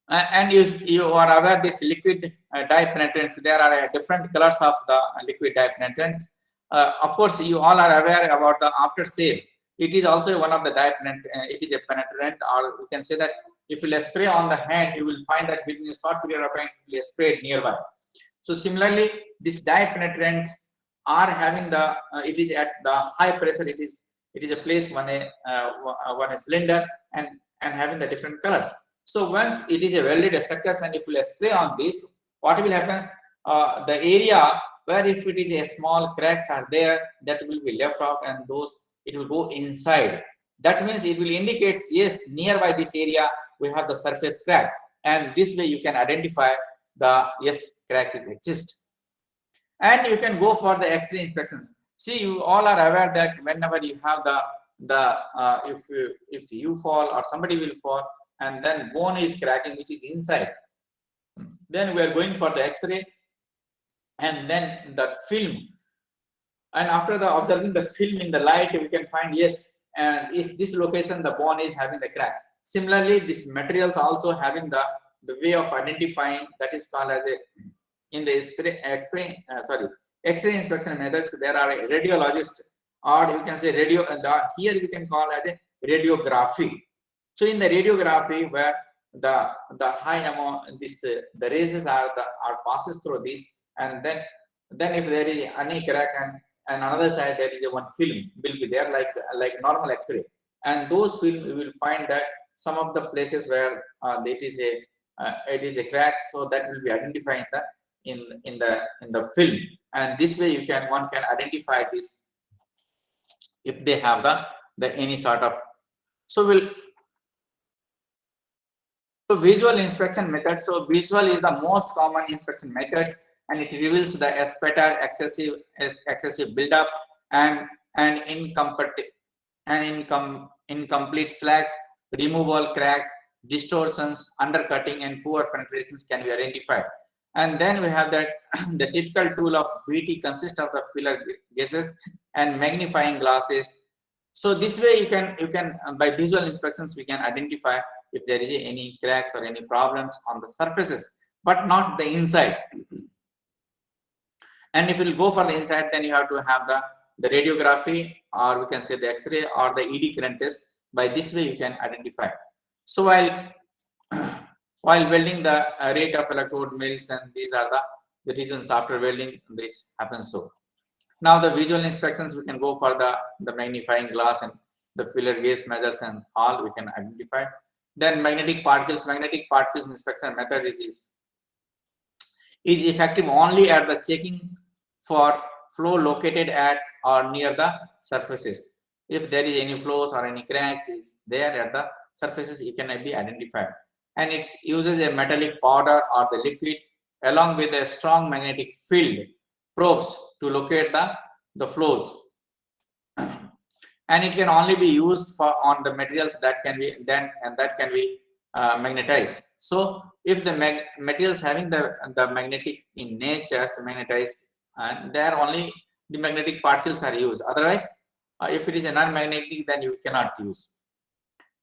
And you are aware this liquid dye penetrants, there are different colors of the liquid dye penetrants. Of course, you all are aware about the aftershave. It is also one of the dye penetrant. It is a penetrant, or you can say that if you spray on the hand, you will find that within a short period of time it will spray nearby. So similarly, these dye penetrants are having the it is at the high pressure. It is a place one a cylinder and having the different colors. So once it is a welded structures, and if you spray on this, what will happen? The area where if it is a small cracks are there, that will be left out, and those it will go inside. That means it will indicate yes, nearby this area we have the surface crack, and this way you can identify the yes, crack is exist. And you can go for the X-ray inspections. See, you all are aware that whenever you have if you fall or somebody will fall, and then bone is cracking, which is inside, then we are going for the X-ray and then the film. And after observing the film in the light, we can find yes, and is this location the bone is having the crack. Similarly, this materials also having the way of identifying, that is called as a in the X-ray inspection methods. There are a radiologist, or you can say radio, and here you can call as a radiography. So in the radiography, where the high amount the rays are passes through this, and then if there is any crack, and another side there is a one film will be there like normal X-ray, and those film you will find that some of the places where it is a crack, so that will be identified in the film, and this way one can identify this if they have the any sort of. So visual inspection method. So visual is the most common inspection methods, and it reveals the spatter, excessive buildup, and incomplete slacks, removal cracks, distortions, undercutting, and poor penetrations can be identified. And then we have that the typical tool of VT consists of the filler gauges and magnifying glasses. So this way you can by visual inspections we can identify if there is any cracks or any problems on the surfaces, but not the inside. And if you go for the inside, then you have to have the radiography, or we can say the X-ray or the ED current test. By this way you can identify. So while welding, the rate of electrode mills, and these are the reasons after welding this happens. So now the visual inspections, we can go for the magnifying glass and the filler gauge measures and all we can identify. Then magnetic particles inspection method is effective only at the checking for flow located at or near the surfaces. If there is any flows or any cracks is there at the surfaces, it can be identified. And it uses a metallic powder or the liquid along with a strong magnetic field probes to locate the flows. And it can only be used on the materials that can be magnetized. So if the materials having the magnetic in nature, so magnetized, and there only the magnetic particles are used. Otherwise, if it is a non-magnetic, then you cannot use.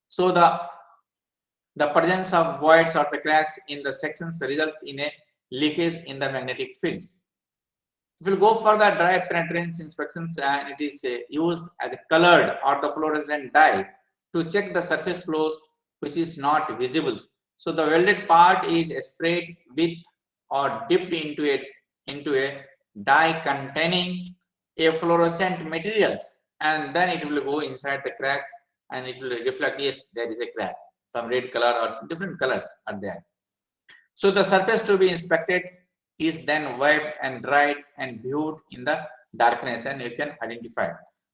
So the presence of voids or the cracks in the sections results in a leakage in the magnetic fields. If you go for the dry penetrance inspections, and it is used as a colored or the fluorescent dye to check the surface flows which is not visible. So the welded part is sprayed with or dipped into a dye containing a fluorescent materials, and then it will go inside the cracks and it will reflect, yes, there is a crack, some red color or different colors are there. So the surface to be inspected is then wiped and dried and viewed in the darkness, and you can identify.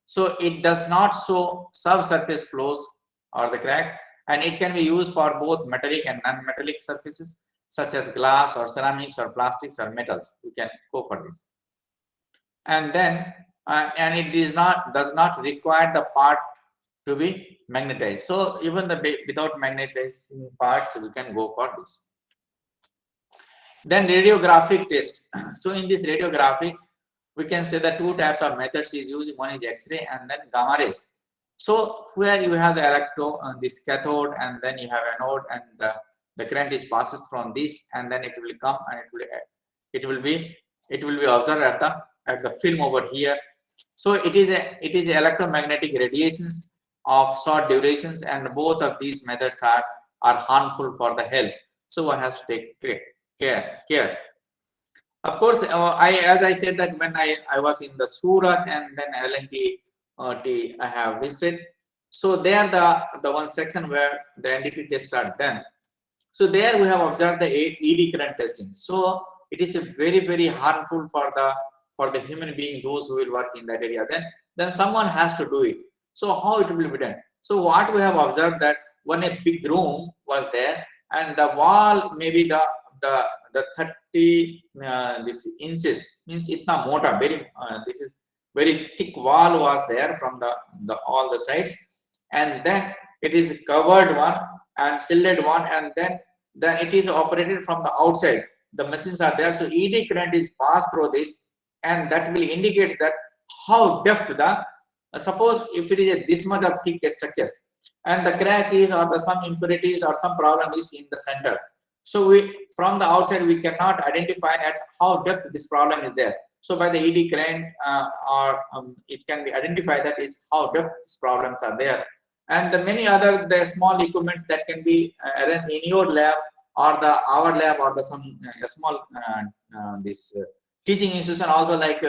So it does not show subsurface flows or the cracks, and it can be used for both metallic and non-metallic surfaces such as glass or ceramics or plastics or metals. You can go for this. And then and it does not require the part to be magnetized. So even the without magnetizing parts, we can go for this. Then radiographic test. So in this radiographic, we can say the two types of methods is used. One is X-ray and then gamma rays. So where you have the electro, this cathode, and then you have anode, and the current is passes from this, and then it will come and it will be observed at the film over here. So it is electromagnetic radiations of short durations, and both of these methods are harmful for the health. So one has to take care. Of course, as I said that when I was in the Surat and then L&T I have visited. So there the one section where the NDT tests are done. So there we have observed the ED current testing. So it is a very harmful for the human being, those who will work in that area. Then someone has to do it. So how it will be done? So what we have observed that when a big room was there and the wall maybe the 30 this inches means itna mota, very this is very thick wall was there from the all the sides, and then it is covered one and shielded one, and then it is operated from the outside. The machines are there, so ED current is passed through this, and that will indicate that how depth the suppose if it is this much of thick structures and the crack is or the some impurities or some problem is in the center. So we from the outside we cannot identify at how depth this problem is there. So by the ED current it can be identified that is how depth these problems are there. And the many other small equipments that can be arranged in your lab or our lab or the some small this teaching institution also, like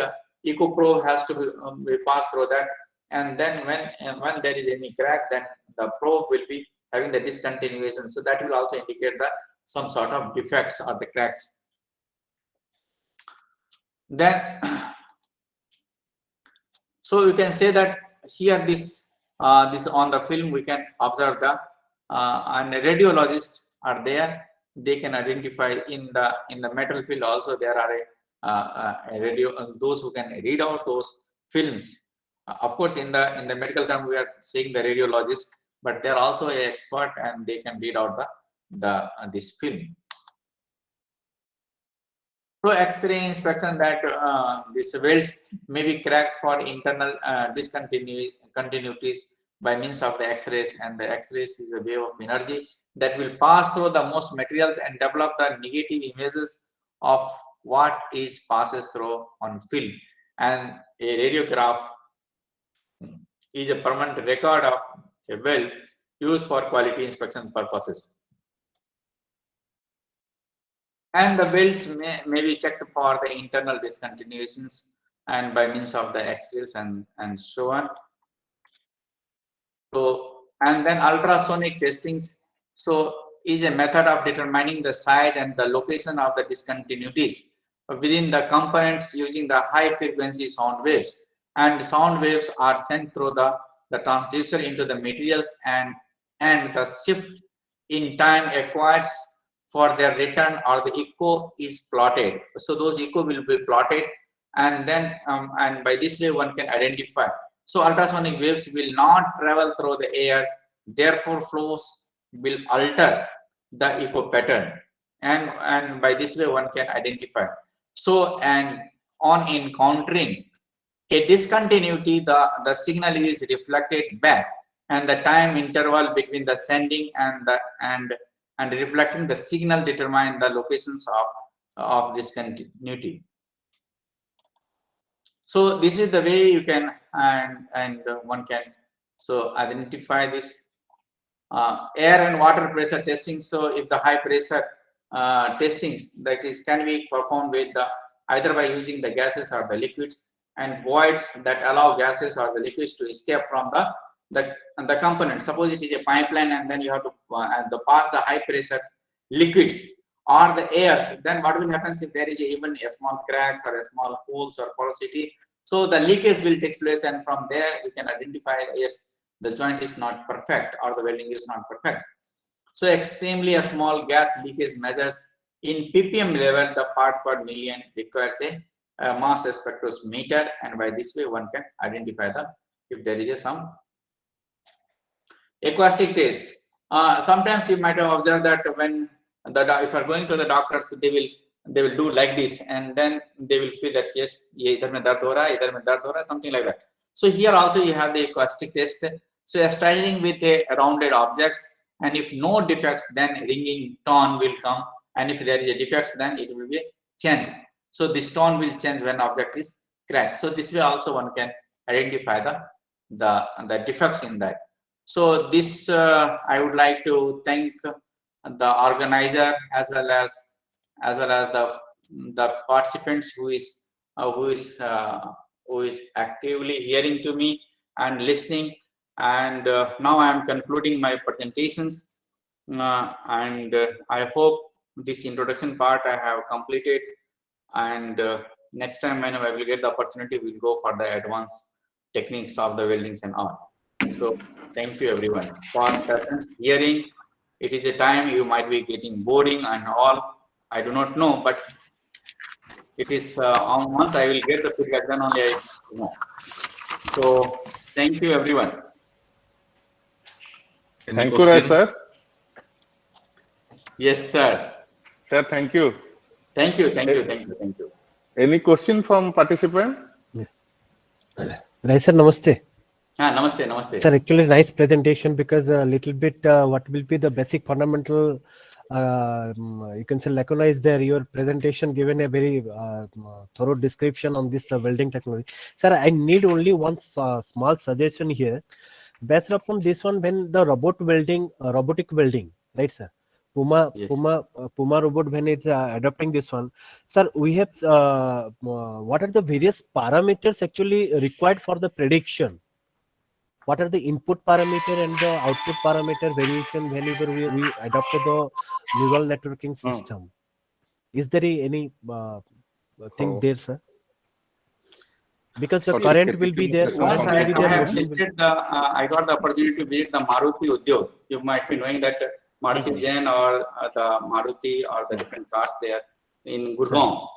EcoProbe has to be passed through that, and then when there is any crack, then the probe will be having the discontinuation. So that will also indicate that some sort of defects or the cracks. Then so you can say that here this on the film we can observe the and radiologists are there. They can identify in the metal field also there are a radio those who can read out those films. Of course, in the medical term we are saying the radiologist, but they are also an expert and they can read out this film. So X-ray inspection, that these welds may be cracked for internal discontinuities by means of the X-rays, and the X-rays is a wave of energy that will pass through the most materials and develop the negative images of what is passes through on film. And a radiograph is a permanent record of a weld used for quality inspection purposes. And the welds may be checked for the internal discontinuations and by means of the X-rays and so on. So, and then ultrasonic testings, so is a method of determining the size and the location of the discontinuities within the components using the high frequency sound waves. And sound waves are sent through the transducer into the materials, and the shift in time acquired for their return or the echo is plotted. So those echo will be plotted, and then and by this way one can identify. So ultrasonic waves will not travel through the air, therefore flows will alter the echo pattern, and by this way one can identify. So, and on encountering a discontinuity, the signal is reflected back, and the time interval between the sending and reflecting the signal determine the locations of discontinuity. So this is the way you can and one can so identify this air and water pressure testing. So if the high pressure testings that is can be performed with either by using the gases or the liquids, and voids that allow gases or the liquids to escape from the component. Suppose it is a pipeline and then you have to pass the high pressure liquids or the airs, then what will happen if there is even a small cracks or a small holes or porosity? So the leakage will take place, and from there you can identify, yes, the joint is not perfect or the welding is not perfect. So extremely a small gas leakage measures in ppm level, the part per million requires a mass spectrometer, and by this way one can identify if there is some acoustic test. Sometimes you might have observed that when if you are going to the doctors, they will do like this, and then they will feel that yes, ye idhar mein dard ho raha, something like that. So here also you have the acoustic test. So starting with a rounded object, and if no defects, then ringing tone will come, and if there is a defect, then it will be changed. So this tone will change when object is cracked. So this way also one can identify the defects in that. So this I would like to thank the organizer as well as the participants who is actively hearing to me and listening. And now I am concluding my presentations, and I hope this introduction part I have completed, and next time when I will get the opportunity, we'll go for the advanced techniques of the weldings and all. So thank you everyone for hearing. It is a time you might be getting boring and all, I do not know, but it is once I will get the feedback, then only I know. So thank you everyone. Thank you, Rai sir. Yes, sir. Sir, thank you. Thank you. Any question from participant? Rai sir, namaste. Namaste. Sir, actually nice presentation, because a little bit what will be the basic fundamental, you can say lacuna is there. Your presentation given a very thorough description on this welding technology. Sir, I need only one small suggestion here. Based upon this one, when the robotic welding, right sir? Puma robot, when it's adopting this one, sir, we have what are the various parameters actually required for the prediction? What are the input parameter and the output parameter variation whenever we adopted the neural networking system? Is there any thing there, sir? Because the current will be there. Yes, I got the opportunity to visit the Maruti Udyog. You might be knowing that Maruti Jain or the Maruti or the different cars there in Gurgaon.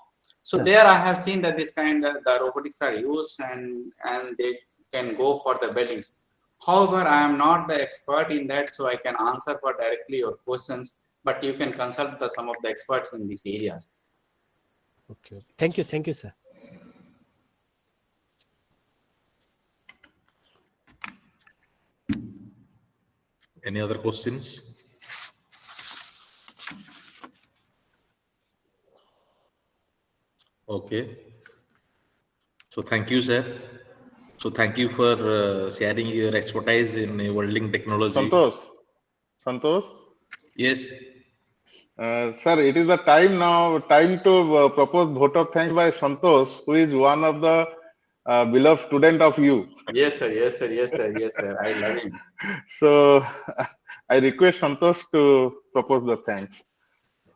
So there I have seen that this kind of the robotics are used, and they can go for the weldings. However, I am not the expert in that, so I can answer for directly your questions, but you can consult some of the experts in these areas. Okay. Thank you, sir. Any other questions? Okay. So thank you, sir. So thank you for sharing your expertise in welding technology. Santosh? Yes. Sir, it is the time to propose vote of thanks by Santosh, who is one of the beloved student of you. Yes, sir. I love him. So I request Santosh to propose the thanks.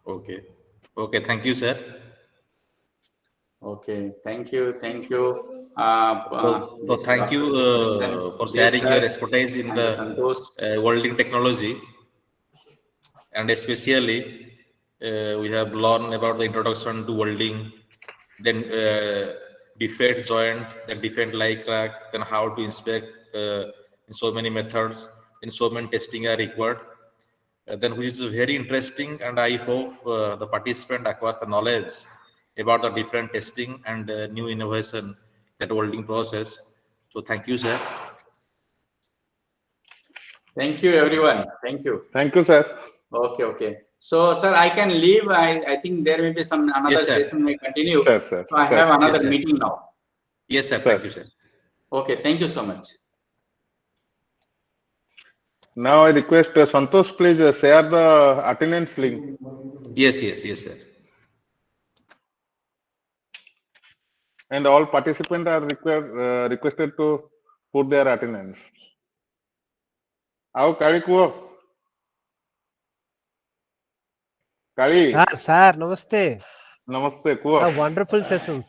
Okay. Thank you, sir. Okay. Thank you. So thank you for sharing your expertise in the welding technology, and especially we have learned about the introduction to welding, then defect joint, then defect like crack, then how to inspect in so many methods, in so many testing are required. Then which is very interesting, and I hope the participant acquires the knowledge about the different testing and new innovation that welding process. So thank you, sir. Thank you, everyone. Thank you. Thank you, sir. Okay. So, sir, I can leave. I think there will be another session may continue. Sir. So I have another meeting now. Yes, sir. Thank you, sir. Okay. Thank you so much. Now I request Santosh, please share the attendance link. Yes, sir. and all participants are requested to put their attendance. How Kali kuo? Kali, Sir, namaste. namaste kuo. Wonderful sessions.